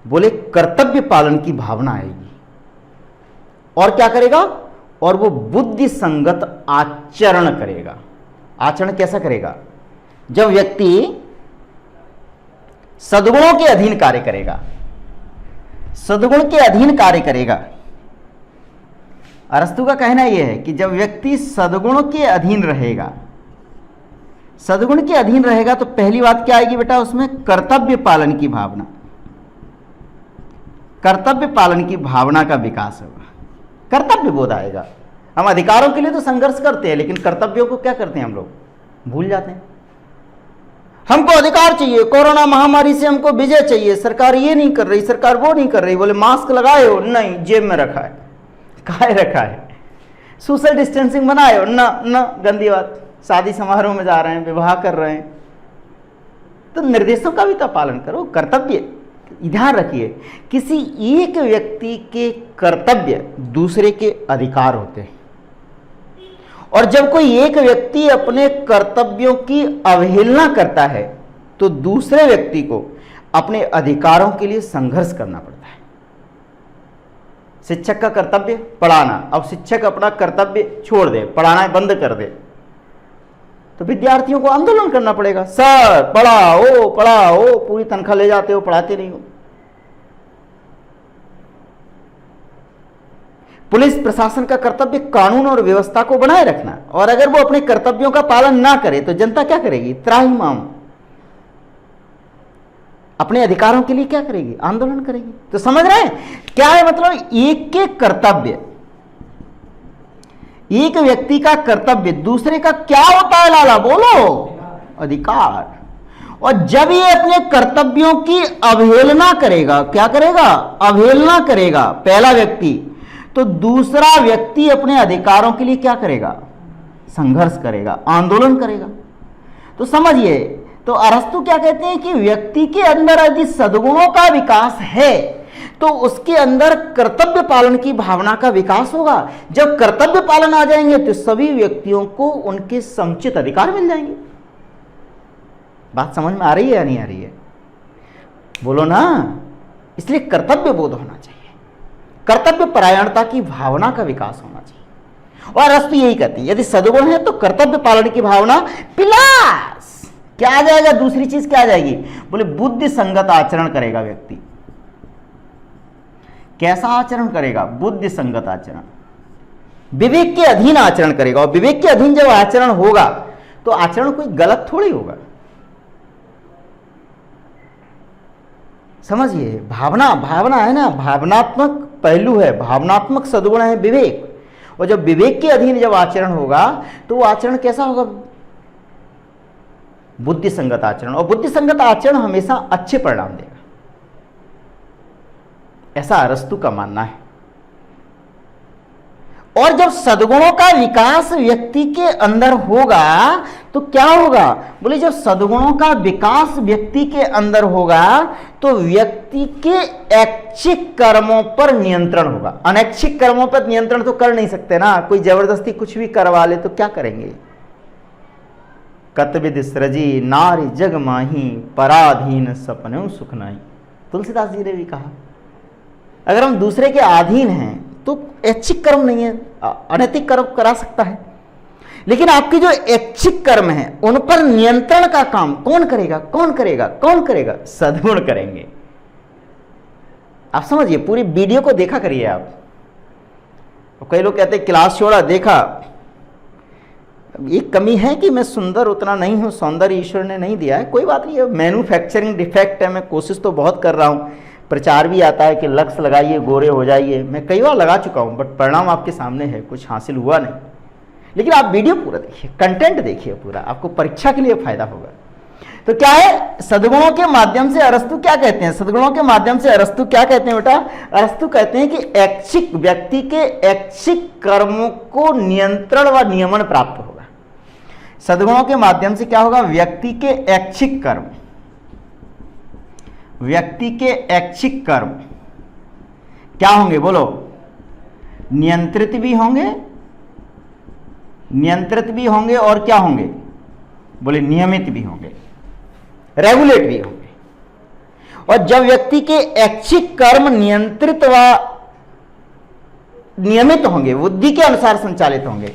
बोले कर्तव्य पालन की भावना आएगी। और क्या करेगा? और वो बुद्धि संगत आचरण करेगा। आचरण कैसा करेगा? जब व्यक्ति सद्गुणों के अधीन कार्य करेगा, सद्गुण के अधीन कार्य करेगा। अरस्तु का कहना यह है कि जब व्यक्ति सद्गुण के अधीन रहेगा, सद्गुण के अधीन रहेगा तो पहली बात क्या आएगी बेटा? उसमें कर्तव्य पालन की भावना, कर्तव्य पालन की भावना का विकास होगा, कर्तव्य बोध आएगा। हम अधिकारों के लिए तो संघर्ष करते हैं, लेकिन कर्तव्यों को क्या करते हैं हम लोग, भूल जाते हैं। हमको अधिकार चाहिए, कोरोना महामारी से हमको विजय चाहिए, सरकार ये नहीं कर रही, सरकार वो नहीं कर रही। बोले मास्क लगाए हो, नहीं, जेब में रखा है। काहे रखा है? सोशल डिस्टेंसिंग बनाए हो, ना ना, गंदी बात। शादी समारोह में जा रहे हैं, विवाह कर रहे हैं, तो निर्देशों का भी तो पालन करो। कर्तव्य ध्यान रखिए, किसी एक व्यक्ति के कर्तव्य दूसरे के अधिकार होते हैं, और जब कोई एक व्यक्ति अपने कर्तव्यों की अवहेलना करता है तो दूसरे व्यक्ति को अपने अधिकारों के लिए संघर्ष करना पड़ता है। शिक्षक का कर्तव्य पढ़ाना, अब शिक्षक अपना कर्तव्य छोड़ दे, पढ़ाना बंद कर दे, तो विद्यार्थियों को आंदोलन करना पड़ेगा। सर पढ़ाओ पढ़ाओ, पूरी तनख्वाह ले जाते हो, पढ़ाते नहीं हो। पुलिस प्रशासन का कर्तव्य कानून और व्यवस्था को बनाए रखना, और अगर वो अपने कर्तव्यों का पालन ना करे तो जनता क्या करेगी, त्राहिमाम, अपने अधिकारों के लिए क्या करेगी, आंदोलन करेगी। तो समझ रहे हैं क्या है मतलब, एक के कर्तव्य, एक व्यक्ति का कर्तव्य दूसरे का क्या होता है लाला, बोलो, अधिकार। और जब ये अपने कर्तव्यों की अवहेलना करेगा, क्या करेगा, अवहेलना करेगा पहला व्यक्ति, तो दूसरा व्यक्ति अपने अधिकारों के लिए क्या करेगा, संघर्ष करेगा, आंदोलन करेगा। तो समझिए, तो अरस्तु क्या कहते हैं कि व्यक्ति के अंदर यदि सद्गुणों का विकास है तो उसके अंदर कर्तव्य पालन की भावना का विकास होगा। जब कर्तव्य पालन आ जाएंगे तो सभी व्यक्तियों को उनके समुचित अधिकार मिल जाएंगे। बात समझ में आ रही है या नहीं आ रही है, बोलो ना। इसलिए कर्तव्य बोध होना चाहिए, कर्तव्य परायणता की भावना का विकास होना चाहिए। और अरस्तु यही कहती है, यदि सद्गुण है तो कर्तव्य पालन की भावना प्लस क्या आ जाएगा, दूसरी चीज क्या आ जाएगी, बोले बुद्धि संगत आचरण करेगा व्यक्ति। कैसा आचरण करेगा, बुद्धि संगत आचरण, विवेक के अधीन आचरण करेगा। और विवेक के अधीन जब आचरण होगा तो आचरण कोई गलत थोड़ी होगा। समझिए, भावना, भावना है ना, भावनात्मक पहलू है, भावनात्मक सद्गुण है विवेक। और जब विवेक के अधीन जब आचरण होगा तो वो आचरण कैसा होगा, बुद्धि संगत आचरण। और बुद्धि संगत आचरण हमेशा अच्छे परिणाम देगा, ऐसा अरस्तु का मानना है। और जब सद्गुणों का विकास व्यक्ति के अंदर होगा तो क्या होगा, बोले जब सद्गुणों का विकास व्यक्ति के अंदर होगा तो व्यक्ति के ऐच्छिक कर्मों पर नियंत्रण होगा। अनैच्छिक कर्मों पर नियंत्रण तो कर नहीं सकते ना, कोई जबरदस्ती कुछ भी करवा ले तो क्या करेंगे। कतविद सृजी नारी जग माही, पराधीन सपने सुख नाही। तुलसीदास जी ने भी कहा, अगर हम दूसरे के अधीन हैं तो ऐच्छिक कर्म नहीं है, अनैतिक कर्म करा सकता है, लेकिन आपके जो ऐच्छिक कर्म हैं उन पर नियंत्रण का काम कौन करेगा, कौन करेगा, कौन करेगा, सद्गुण करेंगे। आप समझिए, पूरी वीडियो को देखा करिए आप। कई लोग कहते हैं क्लास छोड़ा देखा, एक कमी है कि मैं सुंदर उतना नहीं हूं, सौंदर्य ईश्वर ने नहीं दिया है, कोई बात नहीं है, मैन्युफैक्चरिंग डिफेक्ट है, मैं कोशिश तो बहुत कर रहा हूं। प्रचार भी आता है कि लक्ष्य लगाइए गोरे हो जाइए, मैं कई बार लगा चुका हूं, बट परिणाम आपके सामने है, कुछ हासिल हुआ नहीं। लेकिन आप वीडियो पूरा देखिए, कंटेंट देखिए पूरा, आपको परीक्षा के लिए फायदा होगा। तो क्या है, सद्गुणों के माध्यम से अरस्तु क्या कहते हैं, सद्गुणों के माध्यम से अरस्तु क्या कहते हैं बेटा, अरस्तु कहते हैं कि ऐच्छिक व्यक्ति के ऐच्छिक कर्मों को नियंत्रण व नियमन प्राप्त होगा। सद्गुणों के माध्यम से क्या होगा, व्यक्ति के ऐच्छिक कर्म, व्यक्ति के ऐच्छिक कर्म क्या होंगे, बोलो, नियंत्रित भी होंगे, नियंत्रित भी होंगे, और क्या होंगे, बोले नियमित भी होंगे, रेगुलेट भी होंगे। और जब व्यक्ति के ऐच्छिक कर्म नियंत्रित व नियमित होंगे, बुद्धि के अनुसार संचालित होंगे,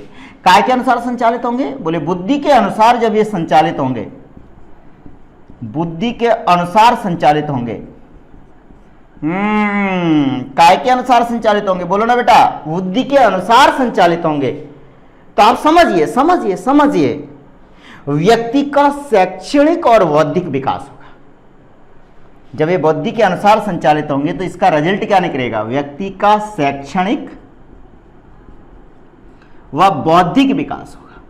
काय के अनुसार संचालित होंगे, बोले बुद्धि के अनुसार जब ये संचालित होंगे, बुद्धि के अनुसार संचालित होंगे, काय के अनुसार संचालित होंगे, बोलो ना बेटा, बुद्धि के अनुसार संचालित होंगे, तो आप समझिए समझिए समझिए, व्यक्ति का शैक्षणिक और बौद्धिक विकास होगा। जब ये बुद्धि के अनुसार संचालित होंगे तो इसका रिजल्ट क्या निकलेगा, व्यक्ति का शैक्षणिक वह बौद्धिक विकास होगा,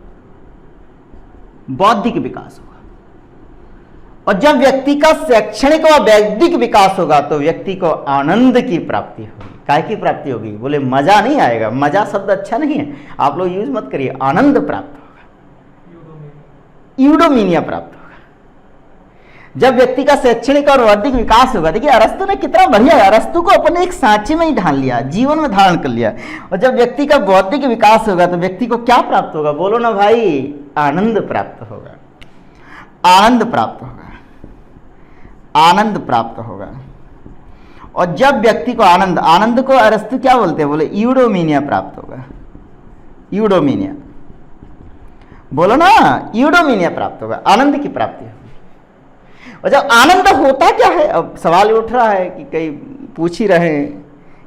बौद्धिक विकास होगा। और जब व्यक्ति का शैक्षणिक व बौद्धिक विकास होगा तो व्यक्ति को आनंद की प्राप्ति होगी। काय की प्राप्ति होगी? बोले मजा नहीं आएगा, मजा शब्द अच्छा नहीं है, आप लोग यूज मत करिए। आनंद प्राप्त होगा, यूडोमिनिया प्राप्त होगा। जब व्यक्ति का शैक्षणिक और बौद्धिक विकास होगा, देखिए अरस्तु ने कितना बढ़िया है, अरस्तु को अपने एक सांचे में ही ढाल लिया, जीवन में धारण कर लिया। और जब व्यक्ति का बौद्धिक विकास होगा तो व्यक्ति को क्या प्राप्त होगा? बोलो ना भाई, आनंद प्राप्त होगा, आनंद प्राप्त होगा, आनंद प्राप्त होगा। और जब व्यक्ति को आनंद, आनंद को अरस्तु क्या बोलते हैं? बोले यूडोमिनिया प्राप्त होगा, यूडोमिनिया, बोलो ना, यूडोमिनिया प्राप्त होगा, आनंद की प्राप्ति होगी। और जब आनंद होता क्या है? अब सवाल उठ रहा है कि कई पूछ ही रहे हैं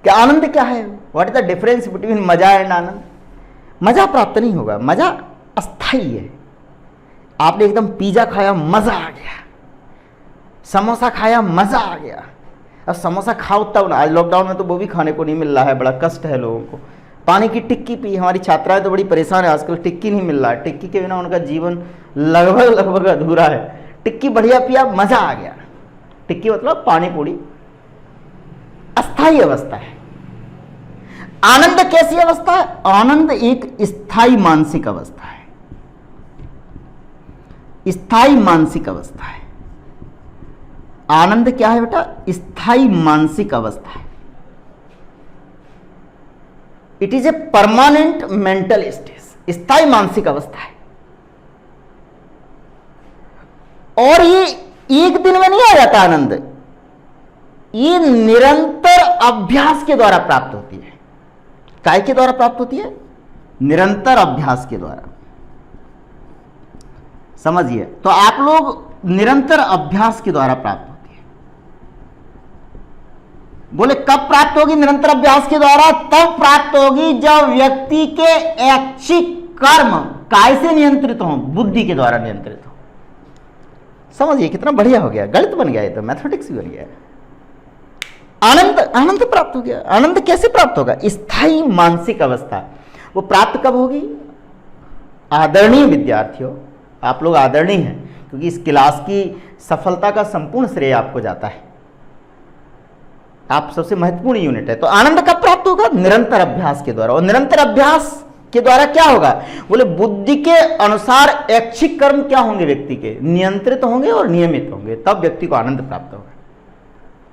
कि आनंद क्या है, what is the difference between मजा एंड आनंद। मजा प्राप्त नहीं होगा, मजा अस्थाई है। आपने एकदम पिज्जा खाया, मजा आ गया, समोसा खाया, मजा आ गया। अब समोसा खाओ तब ना, आज लॉकडाउन में तो वो भी खाने को नहीं मिल रहा है, बड़ा कष्ट है लोगों को। पानी की टिक्की पी, हमारी छात्राएं तो बड़ी परेशान है आजकल, टिक्की नहीं मिल रहा है, टिक्की के बिना उनका जीवन लगभग अधूरा है। टिक्की बढ़िया पिया, मजा आ गया। टिक्की मतलब पानी पूरी, अस्थाई अवस्था है। आनंद कैसी अवस्था है? आनंद एक स्थायी मानसिक अवस्था है, स्थायी मानसिक अवस्था है। आनंद क्या है बेटा? स्थायी मानसिक अवस्था है। It is a permanent mental state, स्थायी मानसिक अवस्था है। और ये एक दिन में नहीं आ जाता आनंद, ये निरंतर अभ्यास के द्वारा प्राप्त होती है। काय के द्वारा प्राप्त होती है? निरंतर अभ्यास के द्वारा। समझिए, तो आप लोग निरंतर अभ्यास के द्वारा प्राप्त होती है। बोले कब प्राप्त होगी निरंतर अभ्यास के द्वारा? तब प्राप्त होगी जब व्यक्ति के ऐच्छिक कर्म काय से नियंत्रित हो? बुद्धि के द्वारा नियंत्रित हो। समझिए कितना बढ़िया हो गया, गणित बन गया, ये तो मैथमेटिक्स भी बन गया। आनंद, आनंद प्राप्त हो गया। आनंद कैसे प्राप्त होगा? स्थायी मानसिक अवस्था। वो प्राप्त कब होगी? आदरणीय विद्यार्थियों, आप लोग आदरणीय हैं क्योंकि इस क्लास की सफलता का संपूर्ण श्रेय आपको जाता है, आप सबसे महत्वपूर्ण यूनिट है। तो आनंद कब प्राप्त होगा? निरंतर अभ्यास के द्वारा। और निरंतर अभ्यास के द्वारा क्या होगा? बोले बुद्धि के अनुसार ऐच्छिक कर्म क्या होंगे? व्यक्ति के नियंत्रित होंगे और नियमित होंगे, तब व्यक्ति को आनंद प्राप्त होगा।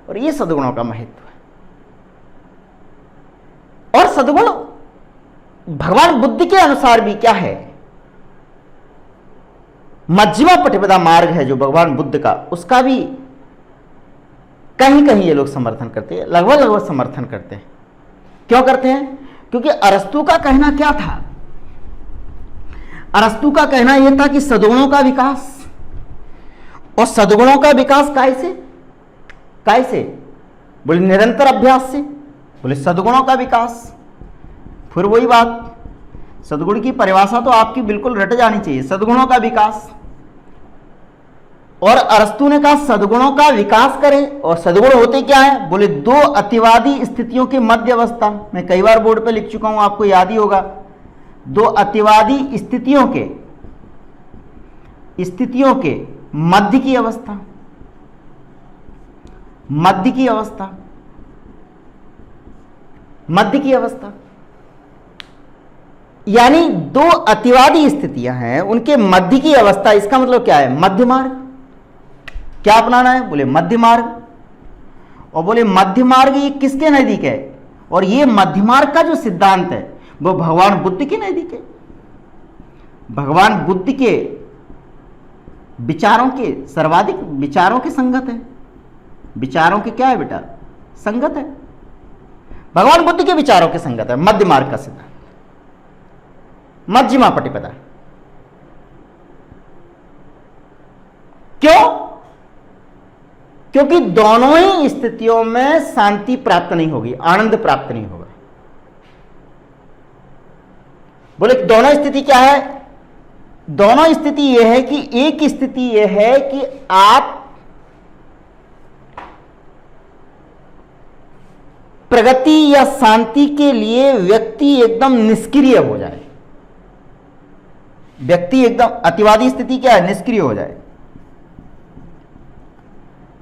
और ये सद्गुणों का महत्व है। और सद्गुण भगवान बुद्धि के अनुसार भी क्या है? मध्यमा पटिपदा मार्ग है जो भगवान बुद्ध का, उसका भी कहीं कहीं ये लोग समर्थन करते हैं, लगभग समर्थन करते हैं। क्यों करते हैं? क्योंकि अरस्तु का कहना क्या था? अरस्तु का कहना यह था कि सद्गुणों का विकास, और सद्गुणों का विकास कैसे? कैसे? बोले निरंतर अभ्यास से। बोले सद्गुणों का विकास, फिर वही बात, सद्गुण की परिभाषा तो आपकी बिल्कुल रट जानी चाहिए। सद्गुणों का विकास, और अरस्तु ने कहा सद्गुणों का विकास करें। और सद्गुण होते क्या है? बोले दो अतिवादी स्थितियों के मध्य अवस्था। मैं कई बार बोर्ड पे लिख चुका हूं, आपको याद ही होगा। दो अतिवादी स्थितियों के मध्य की अवस्था, मध्य की अवस्था, मध्य की अवस्था, यानी दो अतिवादी स्थितियां हैं, उनके मध्य की अवस्था। इसका मतलब क्या है? मध्य मार्ग। क्या अपनाना है? बोले मध्य मार्ग। और बोले मध्य मार्ग ये किसके नजदीक है? और ये मध्य मार्ग का जो सिद्धांत है वो भगवान बुद्ध के नजदीक है। भगवान बुद्ध के विचारों के, सर्वाधिक विचारों के संगत है। विचारों के क्या है बेटा? संगत है। भगवान बुद्ध के विचारों के संगत है मध्य मार्ग का सिद्धांत, मध्यमा पटिपदा। क्यों? क्योंकि दोनों ही स्थितियों में शांति प्राप्त नहीं होगी, आनंद प्राप्त नहीं होगा। बोले दोनों स्थिति क्या है? दोनों स्थिति यह है कि एक स्थिति यह है कि आप प्रगति या शांति के लिए व्यक्ति एकदम निष्क्रिय हो जाए, व्यक्ति एकदम अतिवादी स्थिति क्या है? निष्क्रिय हो जाए,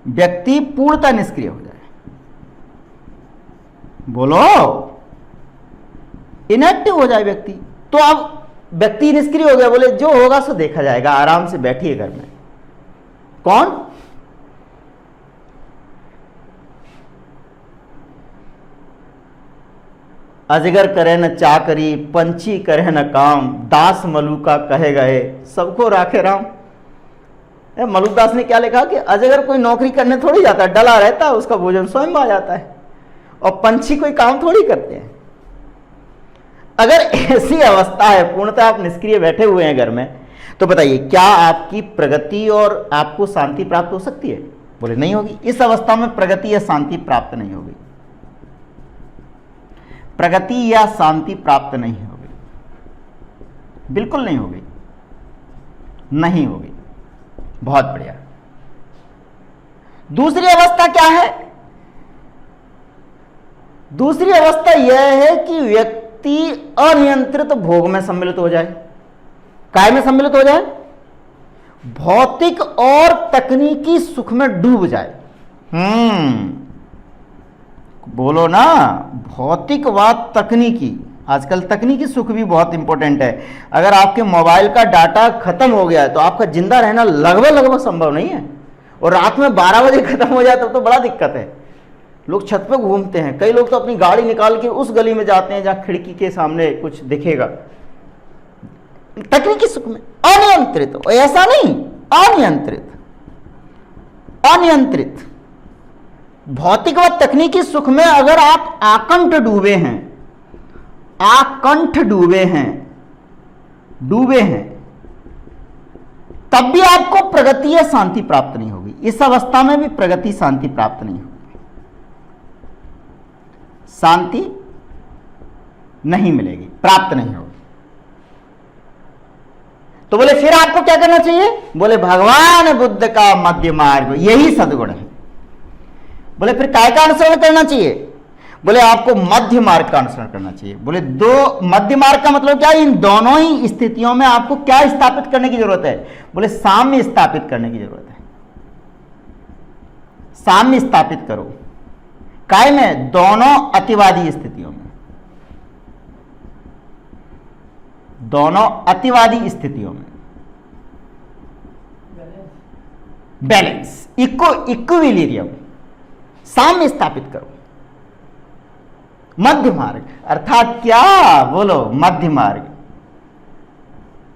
व्यक्ति पूर्णतः निष्क्रिय हो जाए। बोलो, इनएक्टिव हो जाए व्यक्ति। तो अब व्यक्ति निष्क्रिय हो गया, बोले जो होगा सो देखा जाएगा, आराम से बैठिए घर में। कौन? अजगर करे न चाकरी, पंछी करे न काम, दास मलुका कहे गए, सबको राखे राम। मलुकदास ने क्या लिखा कि अजगर कोई नौकरी करने थोड़ी जाता है, डला रहता है, उसका भोजन स्वयं आ जाता है, और पंछी कोई काम थोड़ी करते हैं। अगर ऐसी अवस्था है, पूर्णतः आप निष्क्रिय बैठे हुए हैं घर में, तो बताइए क्या आपकी प्रगति और आपको शांति प्राप्त हो सकती है? बोले नहीं होगी। इस अवस्था में प्रगति या शांति प्राप्त नहीं होगी, प्रगति या शांति प्राप्त नहीं होगी, बिल्कुल नहीं होगी, नहीं होगी। बहुत बढ़िया। दूसरी अवस्था क्या है? दूसरी अवस्था यह है कि व्यक्ति अनियंत्रित भोग में सम्मिलित हो जाए। काय में सम्मिलित हो जाए? भौतिक और तकनीकी सुख में डूब जाए। बोलो ना, भौतिक व तकनीकी। आजकल तकनीकी सुख भी बहुत इंपॉर्टेंट है। अगर आपके मोबाइल का डाटा खत्म हो गया है तो आपका जिंदा रहना लगभग संभव नहीं है, और रात में 12 बजे खत्म हो जाए तो बड़ा दिक्कत है। लोग छत पे घूमते हैं, कई लोग तो अपनी गाड़ी निकाल के उस गली में जाते हैं जहां खिड़की के सामने कुछ दिखेगा। तकनीकी सुख में अनियंत्रित, ऐसा नहीं, अनियंत्रित, अनियंत्रित भौतिक व तकनीकी सुख में अगर आप आकंठ डूबे हैं, आकंठ डूबे हैं, तब भी आपको प्रगति या शांति प्राप्त नहीं होगी। इस अवस्था में भी प्रगति शांति प्राप्त नहीं होगी, शांति नहीं मिलेगी, प्राप्त नहीं होगी। तो बोले फिर आपको क्या करना चाहिए? बोले भगवान बुद्ध का मध्य मार्ग, यही सद्गुण है। बोले फिर काय का अनुसरण करना चाहिए? बोले आपको मध्य मार्ग का अनुसरण करना चाहिए। बोले दो मध्य मार्ग का मतलब क्या है? इन दोनों ही स्थितियों में आपको क्या स्थापित करने की जरूरत है? बोले साम्य स्थापित करने की जरूरत है। साम्य स्थापित करो। काय में? दोनों अतिवादी स्थितियों में, दोनों अतिवादी स्थितियों में बैलेंस, इक्विलिब्रियम, साम्य स्थापित करो। मध्य मार्ग अर्थात क्या? बोलो मध्य मार्ग।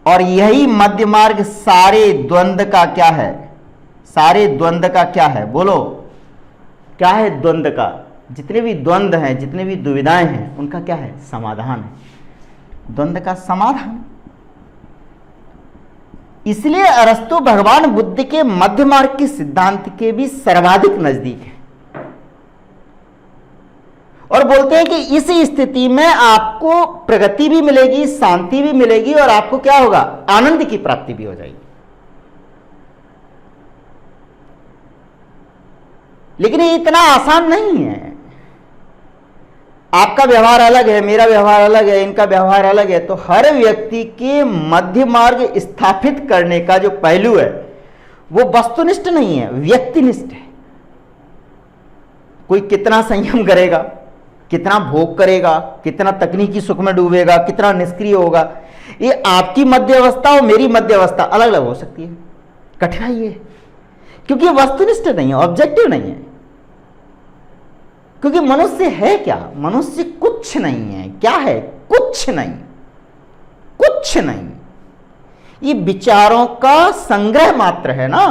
और यही मध्य मार्ग सारे द्वंद्व का क्या है? सारे द्वंद्व का क्या है? बोलो क्या है द्वंद्व का? जितने भी द्वंद्व हैं, जितने भी दुविधाएं हैं, उनका क्या है? समाधान है, द्वंद्व का समाधान। इसलिए अरस्तु भगवान बुद्ध के मध्य मार्ग के सिद्धांत के भी सर्वाधिक नजदीक है, और बोलते हैं कि इस स्थिति में आपको प्रगति भी मिलेगी, शांति भी मिलेगी, और आपको क्या होगा? आनंद की प्राप्ति भी हो जाएगी। लेकिन ये इतना आसान नहीं है। आपका व्यवहार अलग है, मेरा व्यवहार अलग है, इनका व्यवहार अलग है। तो हर व्यक्ति के मध्य मार्ग स्थापित करने का जो पहलू है वो वस्तुनिष्ठ नहीं है, व्यक्तिनिष्ठ है। कोई कितना संयम करेगा, कितना भोग करेगा, कितना तकनीकी सुख में डूबेगा, कितना निष्क्रिय होगा, ये आपकी मध्य अवस्था और मेरी मध्य अवस्था अलग अलग हो सकती है। कठिनाई है क्योंकि वस्तुनिष्ठ नहीं है, ऑब्जेक्टिव नहीं है। क्योंकि मनुष्य है क्या? मनुष्य कुछ नहीं है। क्या है? कुछ नहीं, कुछ नहीं। ये विचारों का संग्रह मात्र है ना।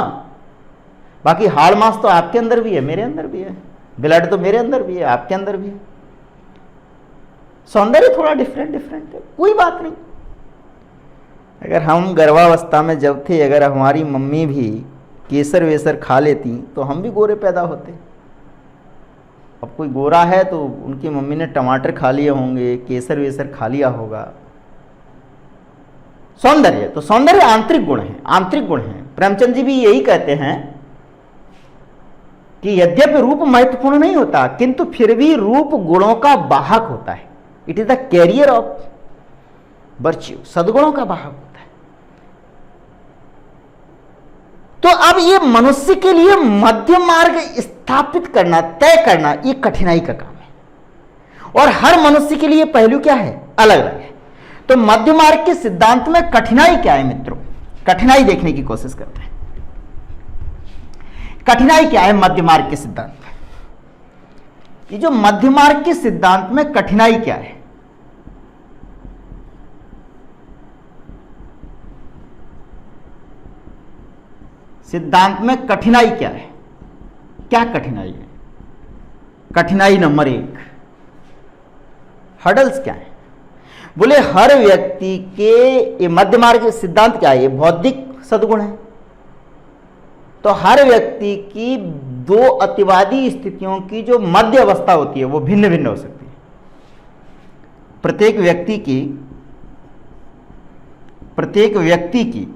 बाकी हाड़ मांस तो आपके अंदर भी है, मेरे अंदर भी है, ब्लड तो मेरे अंदर भी है, आपके अंदर भी है। सौंदर्य थोड़ा डिफरेंट है, कोई बात नहीं। अगर हम गर्भावस्था में जब थे, अगर हमारी मम्मी भी केसर वेसर खा लेती तो हम भी गोरे पैदा होते। अब कोई गोरा है तो उनकी मम्मी ने टमाटर खा लिए होंगे, केसर वेसर खा लिया होगा। सौंदर्य तो सौंदर्य आंतरिक गुण है, आंतरिक गुण है। प्रेमचंद जी भी यही कहते हैं कि यद्यपि रूप महत्वपूर्ण नहीं होता, किंतु फिर भी रूप गुणों का वाहक होता है। It is the carrier of virtue, सद्गुणों का वाहक होता है। तो अब ये मनुष्य के लिए मध्य मार्ग स्थापित करना, तय करना, ये कठिनाई का काम है। और हर मनुष्य के लिए पहलू क्या है, अलग अलग है। तो मध्य मार्ग के सिद्धांत में कठिनाई क्या है मित्रों, कठिनाई देखने की कोशिश करते हैं। कठिनाई क्या है मध्य मार्ग के सिद्धांत में? ये जो मध्य मार्ग के सिद्धांत में कठिनाई क्या है? सिद्धांत में कठिनाई क्या है? क्या कठिनाई है? कठिनाई नंबर 1, हर्डल्स क्या है? बोले हर व्यक्ति के, ये मध्य मार्ग सिद्धांत क्या है? ये बौद्धिक सद्गुण है। तो हर व्यक्ति की दो अतिवादी स्थितियों की जो मध्य अवस्था होती है वो भिन्न भिन्न हो सकती है। प्रत्येक व्यक्ति की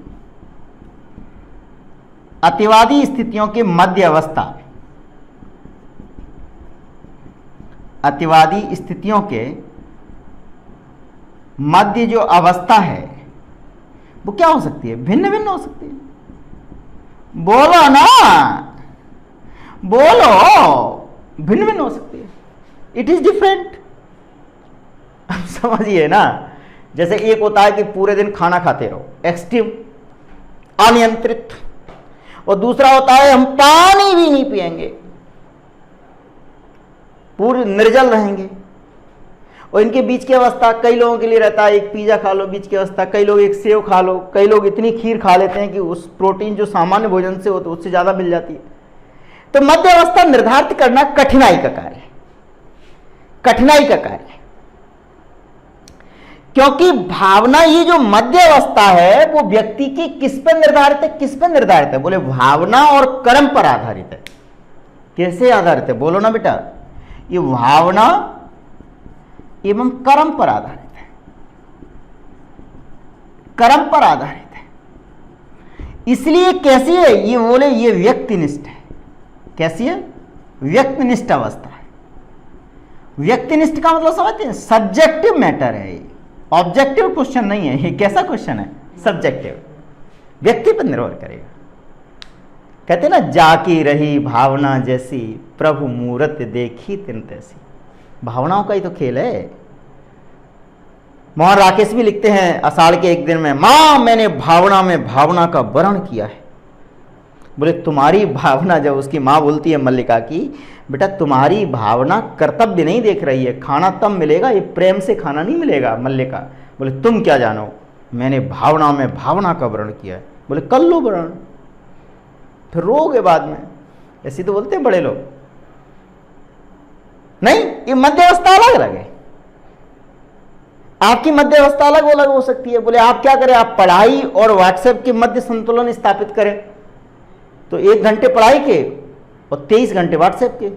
अतिवादी स्थितियों की मध्य अवस्था, अतिवादी स्थितियों के मध्य जो अवस्था है वो क्या हो सकती है? भिन्न भिन्न हो सकती है। बोलो ना, बोलो, भिन्न भिन्न हो सकती है। It is different. अब समझिए ना, जैसे एक होता है कि पूरे दिन खाना खाते रहो, एक्सट्रीम, अनियंत्रित, और दूसरा होता है हम पानी भी नहीं पिएंगे, पूरे निर्जल रहेंगे। और इनके बीच की अवस्था कई लोगों के लिए रहता है, एक पिज्जा खा लो बीच की अवस्था, कई लोग एक सेव खा लो, कई लोग इतनी खीर खा लेते हैं कि उस प्रोटीन जो सामान्य भोजन से हो तो उससे ज्यादा मिल जाती है। तो मध्य अवस्था निर्धारित करना कठिनाई का कार्य है, कठिनाई का कार्य है। क्योंकि भावना, ये जो मध्य अवस्था है वो व्यक्ति की किस पर निर्धारित है? किस पर निर्धारित है? बोले भावना और कर्म पर आधारित है। कैसे आधारित है? बोलो ना बेटा। ये भावना एवं कर्म पर आधारित है, कर्म पर आधारित है। इसलिए कैसी है ये? बोले ये व्यक्तिनिष्ठ है। कैसी है? व्यक्तिनिष्ठ अवस्था है। व्यक्तिनिष्ठ का मतलब समझते हैं? सब्जेक्टिव मैटर है ये, ऑब्जेक्टिव क्वेश्चन नहीं है। ये कैसा क्वेश्चन है? सब्जेक्टिव, व्यक्ति पर निर्भर करेगा। कहते ना, जाकी रही भावना जैसी, प्रभु मूरत देखी तिन तैसी। भावनाओं का ही तो खेल है। मोहन राकेश भी लिखते हैं आषाढ़ के एक दिन में, मां मैंने भावना में भावना का वर्ण किया है। बोले तुम्हारी भावना, जब उसकी मां बोलती है मल्लिका की, बेटा तुम्हारी भावना कर्तव्य नहीं देख रही है, खाना तब मिलेगा, ये प्रेम से खाना नहीं मिलेगा। मल्लिका बोले तुम क्या जानो, मैंने भावना में भावना का वर्ण किया है। बोले कर लो वर्ण, फिर रोगे बाद में। ऐसे तो बोलते हैं बड़े लोग। नहीं, ये मध्य अवस्था अलग अलग है। आपकी मध्य अवस्था अलग अलग हो सकती है। बोले आप क्या करें, आप पढ़ाई और व्हाट्सएप के मध्य संतुलन स्थापित करें, तो 1 घंटे पढ़ाई के और 23 घंटे व्हाट्सएप के,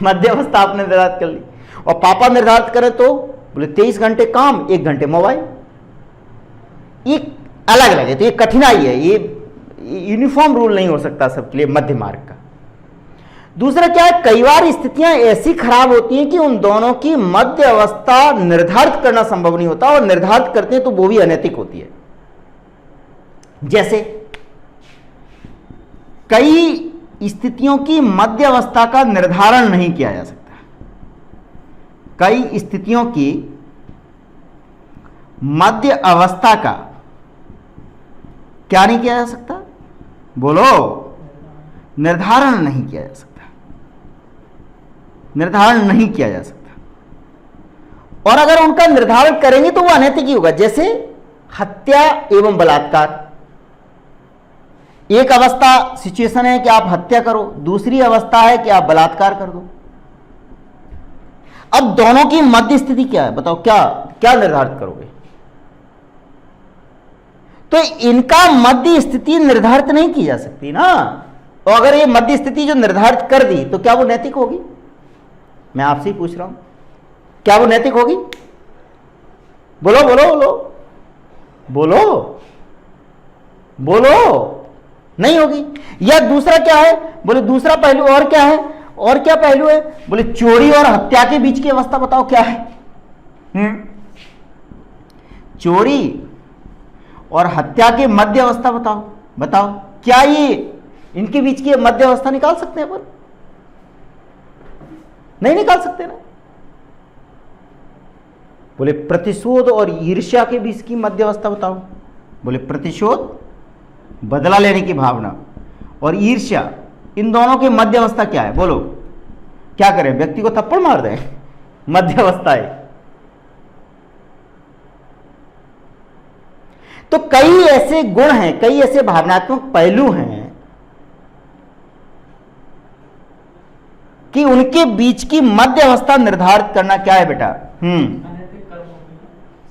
मध्य अवस्था आपने निर्धारित कर ली। और पापा निर्धारित करें तो बोले 23 घंटे काम, 1 घंटे मोबाइल। ये अलग अलग है। तो ये कठिनाई है, ये यूनिफॉर्म रूल नहीं हो सकता सबके लिए मध्य मार्ग का। दूसरा क्या है, कई बार स्थितियां ऐसी खराब होती हैं कि उन दोनों की मध्य अवस्था निर्धारित करना संभव नहीं होता, और निर्धारित करते हैं तो वो भी अनैतिक होती है। जैसे कई स्थितियों की मध्य अवस्था का निर्धारण नहीं किया जा सकता। कई स्थितियों की मध्य अवस्था का क्या नहीं किया जा सकता? बोलो, निर्धारण नहीं किया जा सकता। निर्धारण नहीं किया जा सकता। और अगर उनका निर्धारण करेंगे तो वो अनैतिक ही होगा। जैसे हत्या एवं बलात्कार। एक अवस्था सिचुएशन है कि आप हत्या करो, दूसरी अवस्था है कि आप बलात्कार कर दो। अब दोनों की मध्य स्थिति क्या है? बताओ, क्या क्या निर्धारित करोगे? तो इनका मध्य स्थिति निर्धारित नहीं की जा सकती ना। तो अगर ये मध्य स्थिति जो निर्धारित कर दी तो क्या वो नैतिक होगी? मैं आपसे ही पूछ रहा हूं, क्या वो नैतिक होगी? बोलो बोलो बोलो बोलो बोलो। नहीं होगी। या दूसरा क्या है? बोले दूसरा पहलू और क्या है? और क्या पहलू है? बोले चोरी और हत्या के बीच की अवस्था बताओ क्या है? चोरी और हत्या के मध्य अवस्था बताओ, बताओ क्या ये इनके बीच की मध्य अवस्था निकाल सकते हैं अपन? नहीं निकाल सकते ना। बोले प्रतिशोध और ईर्ष्या के बीच की मध्य अवस्था बताओ। बोले प्रतिशोध, बदला लेने की भावना, और ईर्ष्या, इन दोनों की मध्य अवस्था क्या है? बोलो क्या करें? व्यक्ति को थप्पड़ मार दें? मध्य अवस्था है। तो कई ऐसे गुण हैं, कई ऐसे भावनात्मक पहलू हैं कि उनके बीच की मध्य अवस्था निर्धारित करना क्या है बेटा?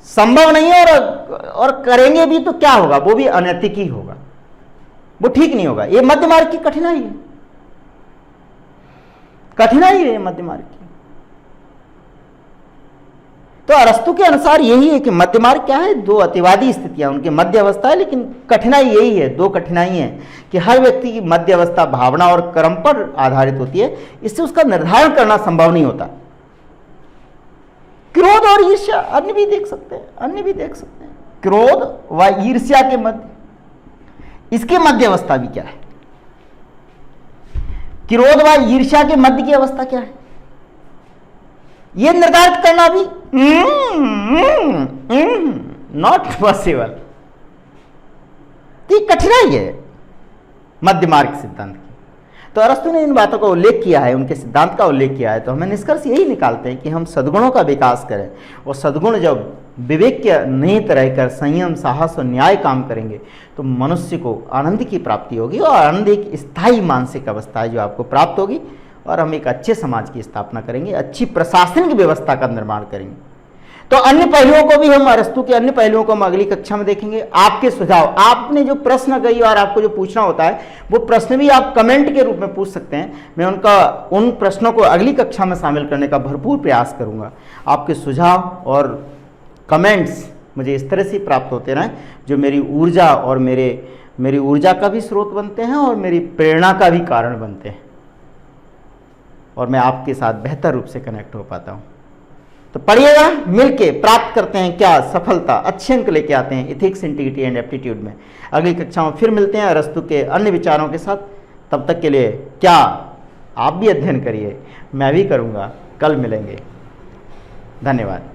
संभव नहीं है, और करेंगे भी तो क्या होगा? वो भी अनैतिक ही होगा, वो ठीक नहीं होगा। ये मध्य मार्ग की कठिनाई है, कठिनाई है मध्य मार्ग की। तो अरस्तु के अनुसार यही है कि मध्य मार्ग क्या है? दो अतिवादी स्थितियां, उनकी मध्य अवस्था है, लेकिन कठिनाई यही है, दो कठिनाई है कि हर व्यक्ति की मध्य अवस्था भावना और कर्म पर आधारित होती है, इससे उसका निर्धारण करना संभव नहीं होता। क्रोध और ईर्ष्या, अन्य भी देख सकते हैं, अन्य भी देख सकते हैं, क्रोध व ईर्ष्या के मध्य, इसके मध्य अवस्था भी क्या है? क्रोध व ईर्ष्या के मध्य की अवस्था क्या है? यह निर्धारित करना भी नॉट पॉसिबल। ये कठिनाई है मध्य मार्ग सिद्धांत की। तो अरस्तु ने इन बातों का उल्लेख किया है, उनके सिद्धांत का उल्लेख किया है। तो हमें निष्कर्ष यही निकालते हैं कि हम सद्गुणों का विकास करें, और सद्गुण जब विवेक के निहित रहकर संयम, साहस और न्याय काम करेंगे तो मनुष्य को आनंद की प्राप्ति होगी, और आनंद एक स्थायी मानसिक अवस्था है जो आपको प्राप्त होगी, और हम एक अच्छे समाज की स्थापना करेंगे, अच्छी प्रशासनिक व्यवस्था का निर्माण करेंगे। तो अन्य पहलुओं को भी हम, अरस्तु के अन्य पहलुओं को हम अगली कक्षा में देखेंगे। आपके सुझाव, आपने जो प्रश्न कई बार आपको जो पूछना होता है वो प्रश्न भी आप कमेंट के रूप में पूछ सकते हैं। मैं उन प्रश्नों को अगली कक्षा में शामिल करने का भरपूर प्रयास करूंगा। आपके सुझाव और कमेंट्स मुझे इस तरह से प्राप्त होते रहें जो मेरी ऊर्जा और मेरी ऊर्जा का भी स्रोत बनते हैं और मेरी प्रेरणा का भी कारण बनते हैं, और मैं आपके साथ बेहतर रूप से कनेक्ट हो पाता हूं। तो पढ़िएगा, मिलके प्राप्त करते हैं क्या सफलता, अच्छे अंक लेके आते हैं इथिक्स, इंटीग्रिटी एंड एप्टीट्यूड में। अगली कक्षा में फिर मिलते हैं अरस्तु के अन्य विचारों के साथ। तब तक के लिए क्या आप भी अध्ययन करिए, मैं भी करूंगा, कल मिलेंगे। धन्यवाद।